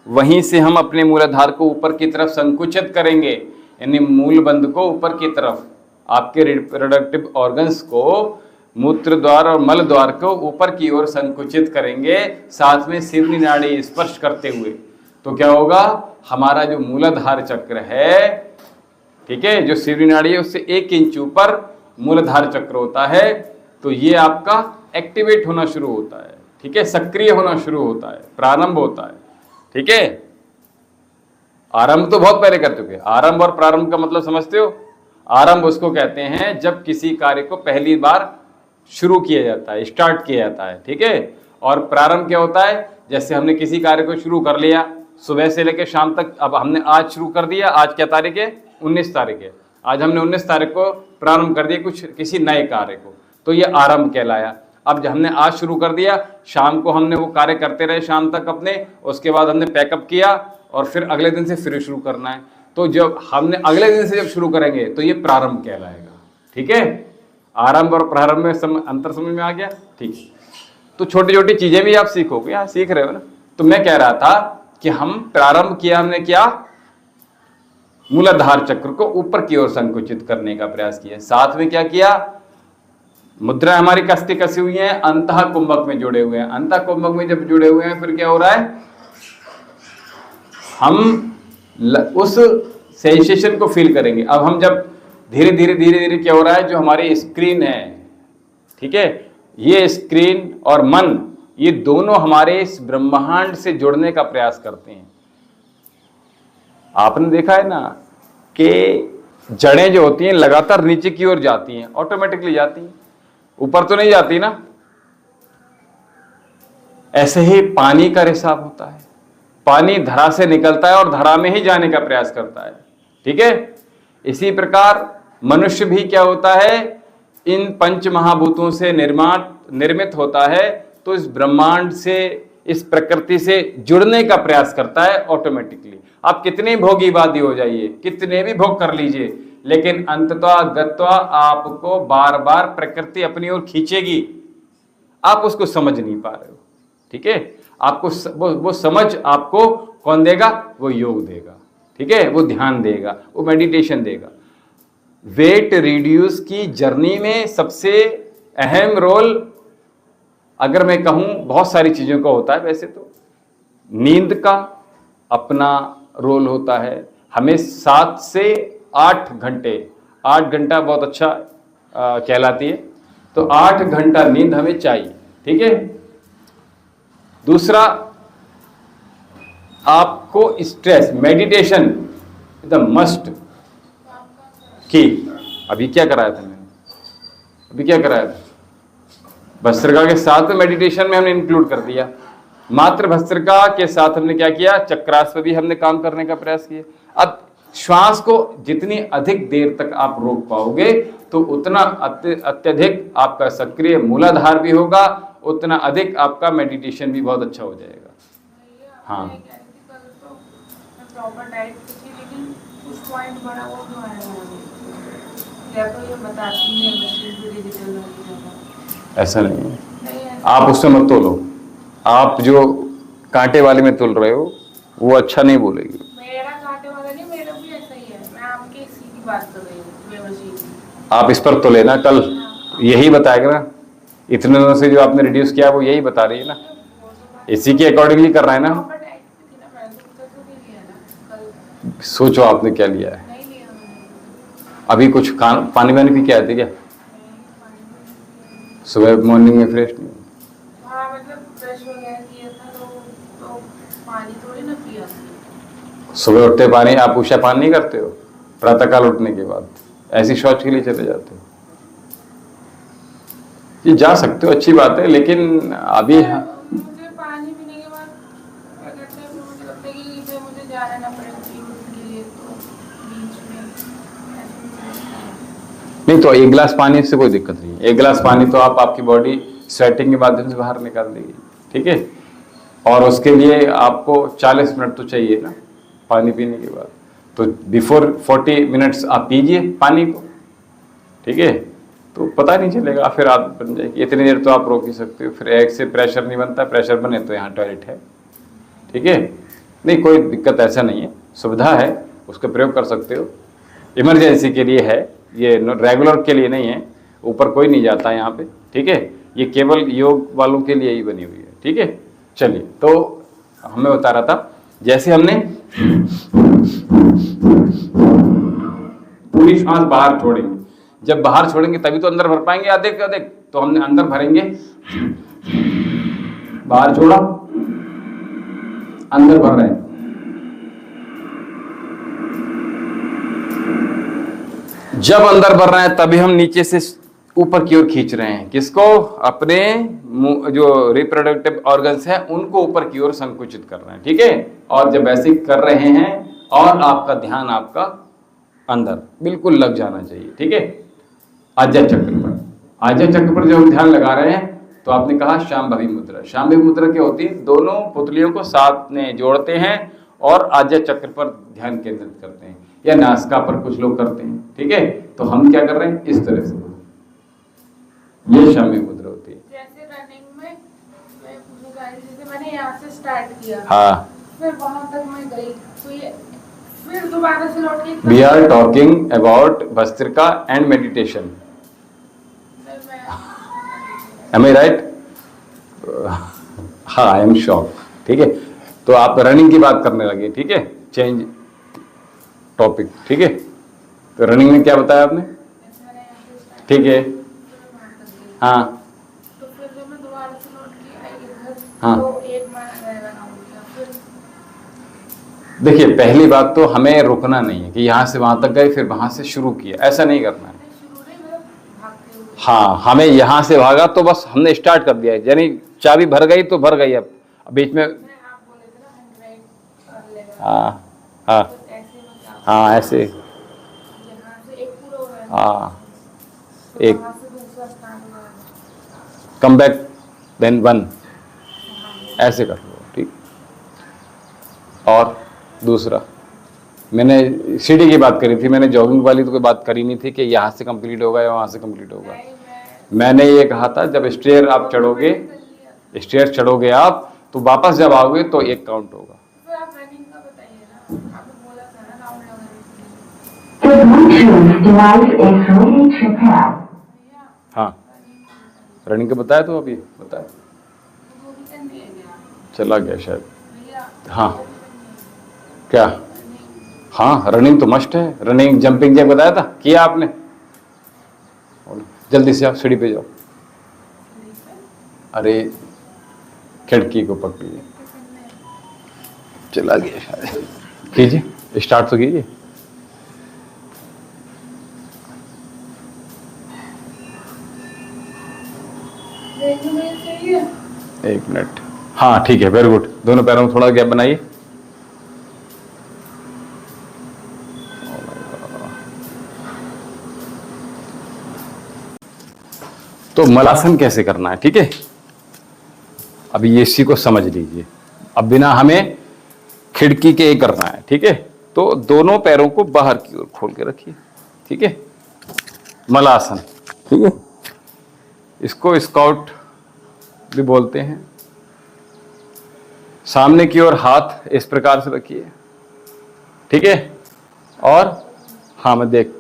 वहीं से हम अपने मूलाधार को ऊपर की तरफ संकुचित करेंगे, यानी मूलबंध को ऊपर की तरफ, आपके रिप्रोडक्टिव ऑर्गन्स को, मूत्र द्वार और मल द्वार को ऊपर की ओर संकुचित करेंगे, साथ में सीधनी नाड़ी स्पर्श करते हुए। तो क्या होगा, हमारा जो मूलाधार चक्र है, ठीक है, जो सीधनी नाड़ी है उससे 1 इंच ऊपर मूलाधार चक्र होता है, तो ये आपका एक्टिवेट होना शुरू होता है, ठीक है, सक्रिय होना शुरू होता है, प्रारंभ होता है, ठीक है। आरंभ तो बहुत पहले कर चुके हैं। आरंभ और प्रारंभ का मतलब समझते हो? आरंभ उसको कहते हैं जब किसी कार्य को पहली बार शुरू किया जाता है, स्टार्ट किया जाता है, ठीक है। और प्रारंभ क्या होता है, जैसे हमने किसी कार्य को शुरू कर लिया सुबह से लेकर शाम तक, अब हमने आज शुरू कर दिया, आज क्या तारीख है, 19 तारीख है, आज हमने 19 तारीख को प्रारंभ कर दिया किसी नए कार्य को, तो ये आरंभ कहलाया। अब जब हमने आज शुरू कर दिया, शाम को हमने वो कार्य करते रहे शाम तक अपने, उसके बाद हमने पैकअप किया और फिर अगले दिन से फिर शुरू करना है। तो जब हमने अगले दिन से जब शुरू करेंगे तो ये प्रारंभ कहलाएगा, ठीक है। आरंभ और प्रारंभ में अंतर समझ में आ गया, ठीक है। तो छोटी छोटी चीजें भी आप सीखोगे, यहाँ सीख रहे हो ना। तो मैं कह रहा था कि हम प्रारंभ किया, हमने क्या, मूलाधार चक्र को ऊपर की ओर संकुचित करने का प्रयास किया। साथ में क्या किया, मुद्रा हमारी कसी हुई है, अंतः कुंभक में जुड़े हुए हैं। अंतः कुंभक में जब जुड़े हुए हैं फिर क्या हो रहा है, हम उस सेंसेशन को फील करेंगे। अब हम जब धीरे धीरे क्या हो रहा है, जो हमारी स्क्रीन है, ठीक है, ये स्क्रीन और मन, ये दोनों हमारे इस ब्रह्मांड से जुड़ने का प्रयास करते हैं। आपने देखा है ना कि जड़ें जो होती हैं लगातार नीचे की ओर जाती हैं, ऑटोमेटिकली जाती हैं, ऊपर तो नहीं जाती ना। ऐसे ही पानी का रिसाव होता है, पानी धरा से निकलता है और धरा में ही जाने का प्रयास करता है, ठीक है। इसी प्रकार मनुष्य भी क्या होता है, इन पंच महाभूतों से निर्मित होता है, तो इस ब्रह्मांड से, इस प्रकृति से जुड़ने का प्रयास करता है ऑटोमेटिकली। आप कितने भोगीवादी हो जाइए, कितने भी भोग कर लीजिए, लेकिन अंततः गत्वा आपको बार बार प्रकृति अपनी ओर खींचेगी, आप उसको समझ नहीं पा रहे हो। ठीक है, आपको वो समझ आपको कौन देगा? वो योग देगा। ठीक है, वो ध्यान देगा, वो मेडिटेशन देगा। वेट रिड्यूस की जर्नी में सबसे अहम रोल, अगर मैं कहूं, बहुत सारी चीजों का होता है। वैसे तो नींद का अपना रोल होता है। हमें 7 से 8 घंटे, 8 घंटा बहुत अच्छा कहलाती है, तो 8 घंटा नींद हमें चाहिए। ठीक है। दूसरा, आपको स्ट्रेस, मेडिटेशन द मस्ट की। अभी क्या कराया था मैंने? अभी क्या कराया था? भस्त्रिका के साथ में मेडिटेशन में हमने इंक्लूड कर दिया। मात्र भस्त्रिका के साथ हमने क्या किया? चक्रास पे भी हमने काम करने का प्रयास किया। अब श्वास को जितनी अधिक देर तक आप रोक पाओगे तो उतना अत्यधिक आपका सक्रिय मूलाधार भी होगा, उतना अधिक आपका मेडिटेशन भी बहुत अच्छा हो जाएगा। हाँ, प्रॉपर डाइट थी, लेकिन उस पॉइंट बड़ा वो जो है या तो ये बताती है मशीन जो डिजिटल वाली, ऐसा नहीं है। आप उससे मत तोलो। आप जो कांटे वाले में तोल रहे हो वो अच्छा नहीं बोलेगी। मेरा कांटे वाला नहीं, मेरा भी ऐसा ही है। मैं आपके इसी की बात कर रही हूँ, मशीन। आप इस पर तो लेना, कल यही बताएगा ना। इतने दिनों से जो आपने रिड्यूस किया वो यही बता रही है ना, इसी के अकॉर्डिंगली कर रहा है ना। सोचो आपने क्या लिया है। अभी कुछ पानी वानी पी के आए थे क्या? सुबह मॉर्निंग में फ्रेश नहीं? हाँ, मतलब फ्रेश वगैरह किया था तो पानी थोड़ी ना पिया। सुबह उठते पानी, आप उषा पान नहीं करते हो? प्रातःकाल उठने के बाद ऐसी शौच के लिए चले जाते हो? ये जा सकते हो, अच्छी बात है, लेकिन अभी मुझे पानी पीने के बाद मुझे लगता है कि मुझे जाना ना पड़े के लिए, तो बीच में नहीं तो 1 गिलास पानी से कोई दिक्कत नहीं है। 1 गिलास पानी तो आपकी बॉडी स्वेटिंग के माध्यम से बाहर निकाल देगी। ठीक है, और उसके लिए आपको 40 मिनट तो चाहिए ना पानी पीने के बाद, तो बिफोर 40 मिनट्स आप पीजिए पानी को। ठीक है, तो पता नहीं चलेगा, फिर आदत बन जाएगी। इतनी देर तो आप रोक ही सकते हो। फिर एक से प्रेशर नहीं बनता, प्रेशर बने तो यहाँ टॉयलेट है। ठीक है, नहीं कोई दिक्कत ऐसा नहीं है, सुविधा है, उसका प्रयोग कर सकते हो। इमरजेंसी के लिए है ये, रेगुलर के लिए नहीं है। ऊपर कोई नहीं जाता है यहाँ पे। ठीक है, ये केवल योग वालों के लिए ही बनी हुई है। ठीक है, चलिए, तो हमें बता रहा था, जैसे हमने पूरी सांस बाहर छोड़ेंगे, जब बाहर छोड़ेंगे तभी तो अंदर भर पाएंगे अधिक से अधिक। तो हमने अंदर भरेंगे, बाहर छोड़ा, अंदर भर रहे हैं। जब अंदर भर रहे हैं तभी हम नीचे से ऊपर की ओर खींच रहे हैं। किसको? अपने जो रिप्रोडक्टिव ऑर्गन्स हैं उनको ऊपर की ओर संकुचित कर रहे हैं। ठीक है, और जब ऐसे कर रहे हैं और आपका ध्यान आपका अंदर बिल्कुल लग जाना चाहिए। ठीक है, आज्ञा चक्र पर। आज्ञा चक्र पर जब हम ध्यान लगा रहे हैं तो आपने कहा शांभवी मुद्रा। शांभवी मुद्रा क्या होती है? दोनों पुतलियों को साथ में जोड़ते हैं और आज्ञा चक्र पर ध्यान केंद्रित करते हैं, या नासिका पर कुछ लोग करते हैं। ठीक है, तो हम क्या कर रहे हैं? इस तरह से, ये शांभवी मुद्रा होती है। जैसे रनिंग में जैसे मैंने यहाँ से स्टार्ट किया, हाँ, फिर वहां तक मैं गई, तो ये फिर दोबारा से लौट के we are talking about bhastrika and meditation. Am I right? हाँ, आई एम शॉक। ठीक है, तो आप रनिंग की बात करने लगे। ठीक है, चेंज टॉपिक। ठीक है, तो रनिंग में क्या बताया आपने? ठीक है, हाँ तो फिर जब मैं दोबारा से लौट के आई इधर, हाँ। तो एक मैं रन आउट किया। फिर देखिए, पहली बात तो हमें रुकना नहीं है कि यहाँ से वहां तक गए फिर वहां से शुरू किया, ऐसा नहीं करना है। शुरू नहीं, मतलब भागते हुए। हाँ, हमें यहाँ से भागा तो बस हमने स्टार्ट कर दिया है, यानी चाबी भर गई तो भर गई। अब बीच में आप बोले थे ना 100 कर लेगा, हाँ हाँ तो ऐसे में क्या हाँ, ऐसे यहाँ से एक पूरा हो रहा है, हाँ, तो एक वहाँ से दूसरा स्टार्ट हो रहा है। कम बैक देन 1, ऐसे कर लो। ठीक, और दूसरा मैंने सीढ़ी की बात करी थी, मैंने जॉगिंग वाली तो कोई बात करी नहीं थी कि यहाँ से कंप्लीट होगा या वहाँ से कंप्लीट होगा। नहीं, मैं मैंने ये कहा था जब स्टेयर आप चढ़ोगे, स्टेयर चढ़ोगे आप, तो वापस जब आओगे तो एक काउंट होगा। फिर आप रनिंग का बताइए ना, आपने बोला था ना राउंड लगाने के लिए। The Bluetooth device is ready to pair. भैया हाँ, रनिंग का बताया तो अभी बताया, वो भी करनी है क्या? चला गया शायद। भैया हाँ वो भी करनी है। क्या? रनिंग हाँ, रनिंग तो मस्ट है, रनिंग जंपिंग जैक बताया था, किया आपने? जल्दी से आप सीढ़ी पे जाओ। अरे खिड़की को पकड़िए, चला गया शायद। कीजिए, स्टार्ट तो कीजिए। देखने में सही है। एक मिनट, हाँ ठीक है, वेरी गुड। दोनों पैरों में थोड़ा गैप बनाइए। तो मलासन कैसे करना है, ठीक है? अभी ये इसी को समझ लीजिए। अब बिना हमें खिड़की के करना है, ठीक है? तो दोनों पैरों को बाहर की ओर खोल के रखिए, ठीक है? मलासन, ठीक है? इसको स्काउट भी बोलते हैं। सामने की ओर हाथ इस प्रकार से रखिए, ठीक है? और हाँ, मैं देख,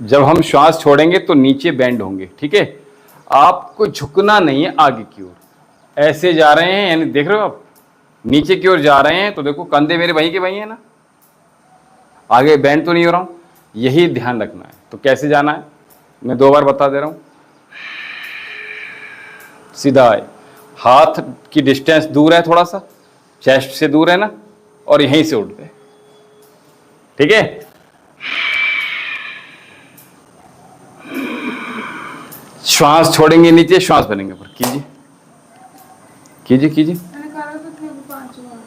जब हम श्वास छोड़ेंगे तो नीचे बेंड होंगे, ठीक है? आपको झुकना नहीं है आगे की ओर। ऐसे जा रहे हैं, यानी देख रहे हो आप नीचे की ओर जा रहे हैं, तो देखो कंधे मेरे वहीं के वहीं है ना, आगे बेंड तो नहीं हो रहा हूं, यही ध्यान रखना है। तो कैसे जाना है मैं 2 बार बता दे रहा हूं। सीधा है, हाथ की डिस्टेंस दूर है, थोड़ा सा चेस्ट से दूर है ना, और यहीं से उठ गए, ठीक है? श्वास छोड़ेंगे नीचे, श्वास भरेंगे ऊपर। कीजिए कीजिए कीजिए। मैंने कहा था कि 5 बार।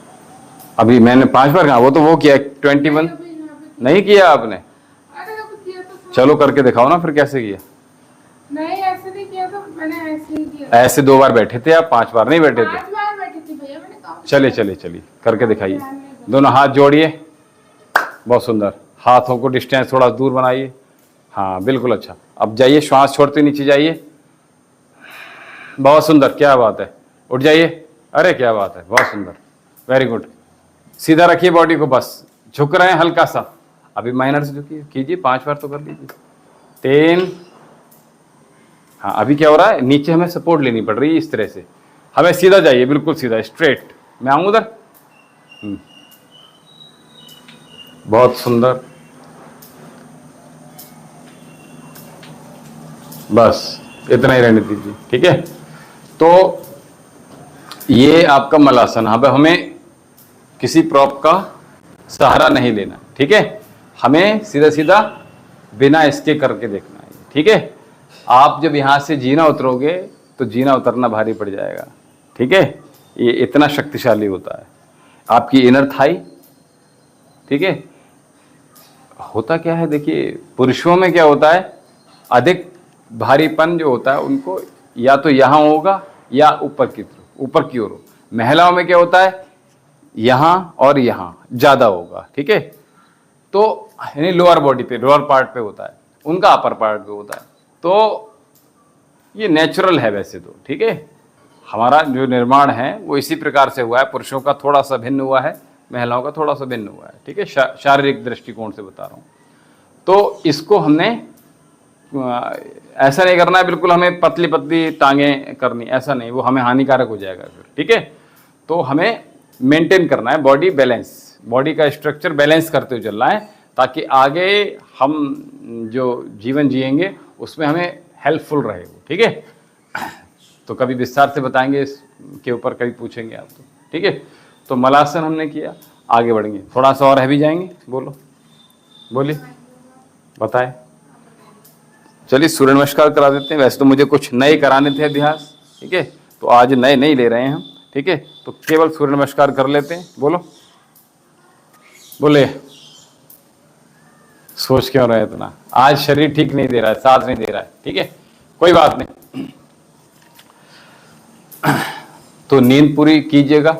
अभी मैंने 5 बार कहा, वो तो वो किया 21। अभी यहाँ पे नहीं किया आपने? अरे अभी किया तो चलो करके दिखाओ ना फिर कैसे किया। नहीं, ऐसे नहीं किया था मैंने, ऐसे ही किया। ऐसे 2 बार बैठे थे आप, 5 बार नहीं बैठे थे। 5 बार बैठी थी भैया, मैंने कहा। चलिए चलिए चलिए करके दिखाइए। दोनों हाथ जोड़िए, बहुत सुंदर। हाथों को डिस्टेंस थोड़ा दूर बनाइए, हाँ बिल्कुल अच्छा। अब जाइए, श्वास छोड़ते नीचे जाइए, बहुत सुंदर, क्या बात है। उठ जाइए, अरे क्या बात है, बहुत सुंदर, वेरी गुड। सीधा रखिए बॉडी को, बस झुक रहे हैं हल्का सा। अभी माइनर से झुकिए, कीजिए 5 बार तो कर लीजिए। 3, हाँ अभी क्या हो रहा है, नीचे हमें सपोर्ट लेनी पड़ रही है इस तरह से। हमें सीधा जाइए, बिल्कुल सीधा स्ट्रेट। मैं आऊँ उधर, बहुत सुंदर, बस इतना ही रहने दीजिए, ठीक है? तो ये आपका मलासन। अब हमें किसी प्रॉप का सहारा नहीं लेना, ठीक है? हमें सीधा सीधा बिना इसके करके देखना है, ठीक है? आप जब यहाँ से जीना उतरोगे तो जीना उतरना भारी पड़ जाएगा, ठीक है? ये इतना शक्तिशाली होता है। आपकी इनर थाई, ठीक है? होता क्या है देखिए, पुरुषों में क्या होता है, अधिक भारीपन जो होता है उनको या तो यहाँ होगा या ऊपर की ओर। महिलाओं में क्या होता है, यहाँ और यहाँ ज़्यादा होगा, ठीक है? तो यानी लोअर बॉडी पे, लोअर पार्ट पे होता है, उनका अपर पार्ट पे होता है। तो ये नेचुरल है वैसे तो, ठीक है? हमारा जो निर्माण है वो इसी प्रकार से हुआ है। पुरुषों का थोड़ा सा भिन्न हुआ है, महिलाओं का थोड़ा सा भिन्न हुआ है, ठीक है? शारीरिक दृष्टिकोण से बता रहा हूँ। तो इसको हमने ऐसा नहीं करना है बिल्कुल, हमें पतली पतली टांगें करनी, ऐसा नहीं, वो हमें हानिकारक हो जाएगा फिर, ठीक है? तो हमें मेंटेन करना है बॉडी बैलेंस, बॉडी का स्ट्रक्चर बैलेंस करते हुए चलना है, ताकि आगे हम जो जीवन जिएंगे उसमें हमें हेल्पफुल रहे वो, ठीक है? तो कभी विस्तार से बताएंगे इसके ऊपर, कभी पूछेंगे आप तो, ठीक है? तो मलासन हमने किया, आगे बढ़ेंगे, थोड़ा सा और हैवी जाएंगे। बोलो, बोलिए, बताएं। चलिए सूर्य नमस्कार करा देते हैं। वैसे तो मुझे कुछ नए कराने थे अभ्यास, ठीक है? तो आज नए नहीं ले रहे हैं हम, ठीक है? तो केवल सूर्य नमस्कार कर लेते हैं। बोलो, बोले, सोच क्यों रहे इतना? आज शरीर ठीक नहीं दे रहा है, साथ नहीं दे रहा है, ठीक है? कोई बात नहीं। तो नींद पूरी कीजिएगा।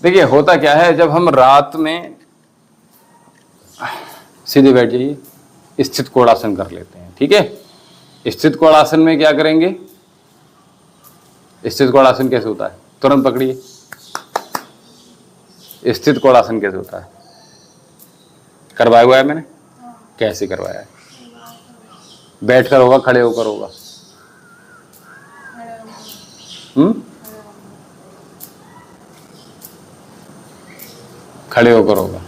देखिए होता क्या है, जब हम रात में सीधे बैठ जाइए, स्थित कोणासन कर लेते हैं। ठीक है, स्थित कोणासन में क्या करेंगे, स्थित कोणासन कैसे होता है, तुरंत पकड़िए। स्थित कोणासन कैसे होता है, करवाया हुआ है मैंने, कैसे करवाया है, बैठकर होगा, खड़े होकर होगा? खड़े होकर होगा।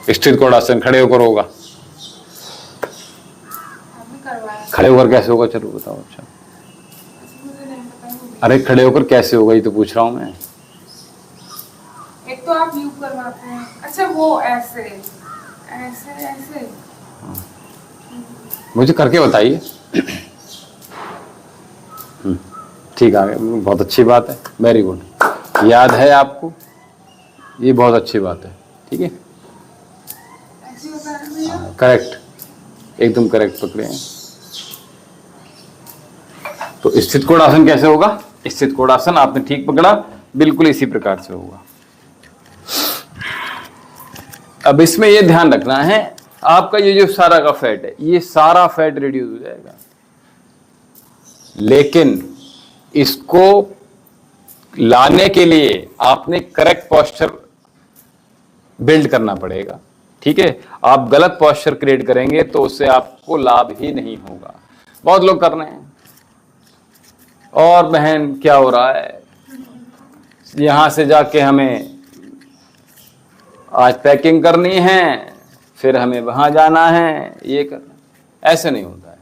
स्थित कोणासन खड़े होकर होगा। खड़े होकर कैसे होगा, चलो बताओ। अच्छा, अरे खड़े होकर कैसे होगा, ये तो पूछ रहा हूं मैं। एक तो आप यू करवाते हैं, अच्छा वो ऐसे ऐसे ऐसे, मुझे करके बताइए। ठीक है, बहुत अच्छी बात है, वेरी गुड, याद है आपको, ये बहुत अच्छी बात है। ठीक है, ऐसे होता है भैया। करेक्ट, एकदम करेक्ट पकड़े हैं। तो स्थित कोणासन कैसे होगा, स्थित कोणासन आपने ठीक पकड़ा, बिल्कुल इसी प्रकार से होगा। अब इसमें यह ध्यान रखना है, आपका ये जो सारा का फैट है, ये सारा फैट रिड्यूस हो जाएगा, लेकिन इसको लाने के लिए आपने करेक्ट पोस्चर बिल्ड करना पड़ेगा। ठीक है, आप गलत पोस्चर क्रिएट करेंगे तो उससे आपको लाभ ही नहीं होगा। बहुत लोग कर रहे हैं, और बहन क्या हो रहा है, यहां से जाके हमें आज पैकिंग करनी है, फिर हमें वहां जाना है, ये करना, ऐसे नहीं होता है।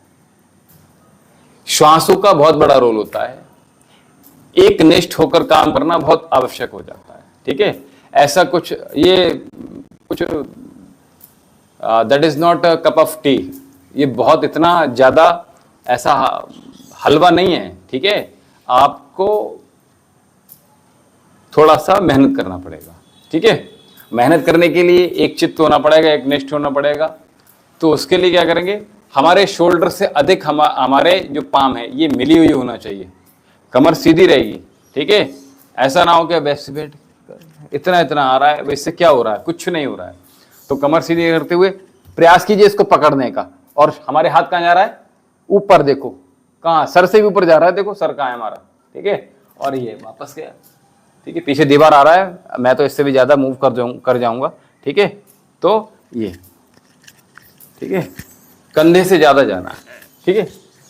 श्वासों का बहुत बड़ा रोल होता है, एक निष्ठ होकर काम करना बहुत आवश्यक हो जाता है। ठीक है, ऐसा कुछ ये कुछ that is not a cup of T, ये बहुत इतना ज्यादा ऐसा हलवा नहीं है। ठीक है, आपको थोड़ा सा मेहनत करना पड़ेगा। ठीक है, मेहनत करने के लिए एक चित्त होना पड़ेगा, एक निष्ठ होना पड़ेगा। तो उसके लिए क्या करेंगे, हमारे शोल्डर से अधिक हमारे जो पाम है ये मिली हुई होना चाहिए, कमर सीधी रहेगी। ठीक है, ऐसा ना हो कि वैसे बैठ इतना इतना आ रहा है, वैसे क्या हो रहा है, कुछ नहीं हो रहा है। तो कमर सीधी करते हुए प्रयास कीजिए इसको पकड़ने का, और हमारे हाथ कहाँ जा रहा है, ऊपर देखो, कहाँ, सर से भी ऊपर जा रहा है, देखो सर कहाँ है हमारा। ठीक है, और ये वापस गया। ठीक है, पीछे दीवार आ रहा है, मैं तो इससे भी ज्यादा मूव कर जाऊंगा। ठीक है, तो ये, ठीक है, कंधे से ज्यादा जाना है। ठीक है,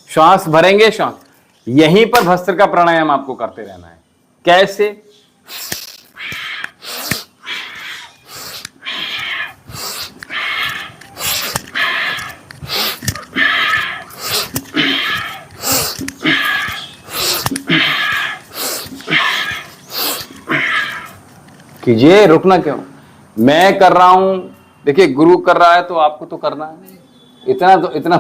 श्वास भरेंगे, श्वास यहीं पर भस्त्रिका प्राणायाम आपको करते रहना है। कैसे, कीजिए, रुकना क्यों, मैं कर रहा हूं, देखिए गुरु कर रहा है तो आपको तो करना है। इतना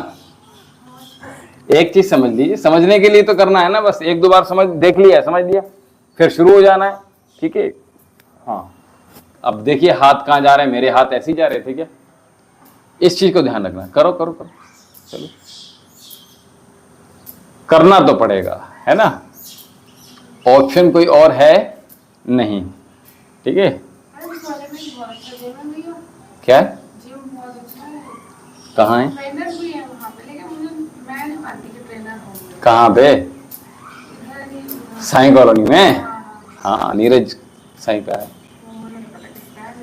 एक चीज समझ लीजिए, समझने के लिए तो करना है ना, बस एक दो बार देख लिया, समझ लिया, फिर शुरू हो जाना है। ठीक है, हाँ, अब देखिए हाथ कहाँ जा रहे हैं, मेरे हाथ ऐसे ही जा रहे थे क्या, इस चीज को ध्यान रखना। करो करो करो, चलो, करना तो पड़ेगा, है ना, ऑप्शन कोई और है नहीं। ठीक है, क्या है, कहाँ है, कहाँ पे, साईं कॉलोनी में, हाँ नीरज साईं का है,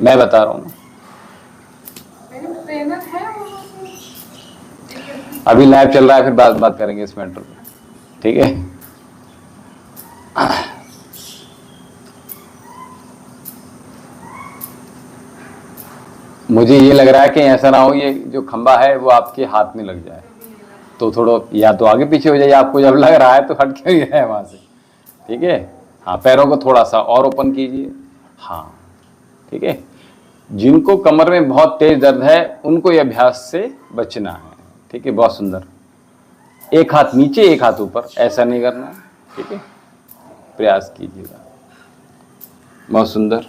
मैं बता रहा हूँ। अभी लाइव चल रहा है, फिर बात करेंगे इस मैटर पे। ठीक है, मुझे ये लग रहा है कि ऐसा ना हो ये जो खंबा है वो आपके हाथ में लग जाए, तो थोड़ा या तो आगे पीछे हो जाइए, आपको जब लग रहा है तो हट के है वहां से। ठीक है, हाँ, पैरों को थोड़ा सा और ओपन कीजिए। हाँ, ठीक है, जिनको कमर में बहुत तेज दर्द है उनको ये अभ्यास से बचना है। ठीक है, बहुत सुंदर, एक हाथ नीचे एक हाथ ऊपर, ऐसा नहीं करना है। ठीक है, प्रयास कीजिएगा, बहुत सुंदर।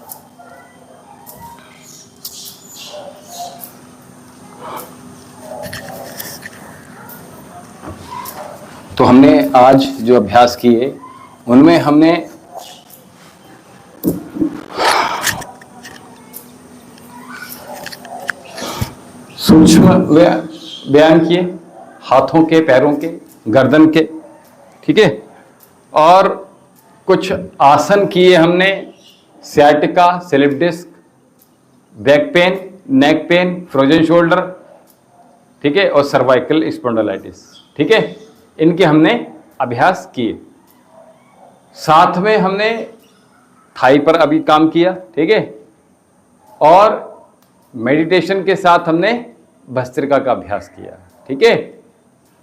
तो हमने आज जो अभ्यास किए उनमें हमने सूक्ष्म व्यायाम किए, हाथों के, पैरों के, गर्दन के, ठीक है। और कुछ आसन किए हमने, sciatica, slip disc, back pain, neck pain, frozen shoulder, ठीक है, और सर्वाइकल स्पॉन्डिलाइटिस, ठीक है। इनके हमने अभ्यास किए। साथ में हमने थाई पर अभी काम किया, ठीक है। और मेडिटेशन के साथ हमने भस्त्रिका का अभ्यास किया, ठीक है।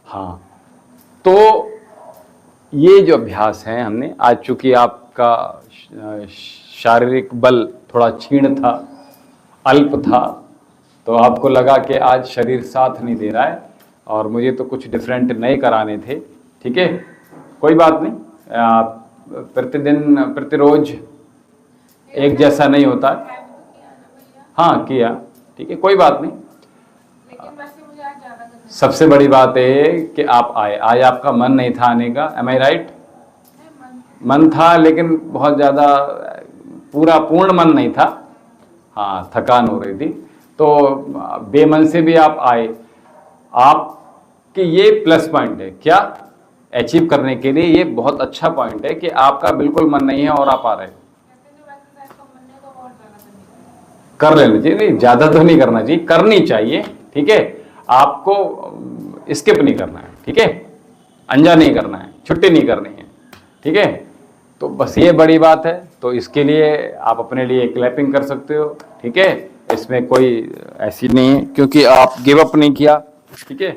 हाँ, तो ये जो अभ्यास हैं हमने आज, चूंकि आपका शारीरिक बल थोड़ा क्षीण था, अल्प था, तो आपको लगा कि आज शरीर साथ नहीं दे रहा है और मुझे तो कुछ डिफरेंट नए कराने थे, ठीक है। कोई बात नहीं, प्रतिदिन प्रतिरोज एक जैसा नहीं होता। हाँ किया, ठीक है, कोई बात नहीं। लेकिन वैसे मुझे आज ज्यादा करना सबसे बड़ी बात है कि आप आए। आज आपका मन नहीं था आने का, एम आई राइट? है, मन था लेकिन बहुत ज़्यादा पूर्ण मन नहीं था। हाँ, थकान हो रही थी, तो बेमन से भी आप आए। आपके ये प्लस पॉइंट है, क्या अचीव करने के लिए ये बहुत अच्छा पॉइंट है कि आपका बिल्कुल मन नहीं है और आप आ रहे हो। कर लेना चाहिए, नहीं ज़्यादा तो नहीं करना चाहिए, करनी चाहिए, ठीक है। आपको स्किप नहीं करना है, ठीक है, अनजा नहीं करना है, छुट्टी नहीं करनी है, ठीक है। तो बस ये बड़ी बात है। तो इसके लिए आप अपने लिए क्लैपिंग कर सकते हो, ठीक है। इसमें कोई ऐसी नहीं है क्योंकि आप गिव अप नहीं किया, ठीक है।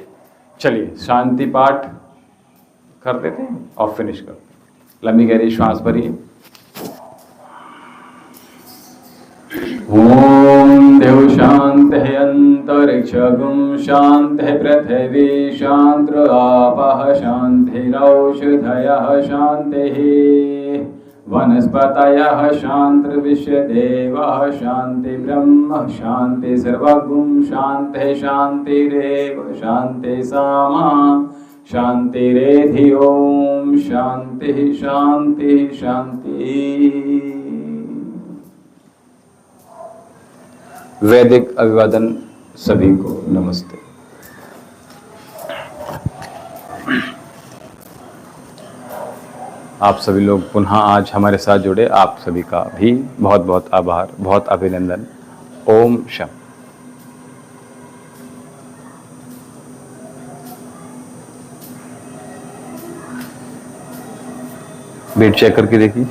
चलिए शांति पाठ कर देते हैं और फिनिश करते हैं। लंबी गहरी श्वास भरिए। ओम देव शांत है अंतरिक्षगुम शांत है पृथ्वी शांत आपः शांतिरौषधयः शांतिः वनस्पतयः शांति विश्वदेवः शांति ब्रह्म शांति सर्वगुम शांति शांतिरेव शांति सामा शांतिरेधि ओम शांति शांति शांति। वैदिक अभिवादन सभी को नमस्ते। आप सभी लोग पुनः आज हमारे साथ जुड़े, आप सभी का भी बहुत बहुत आभार, बहुत अभिनंदन। ओम शम। वेट चेक करके देखिए।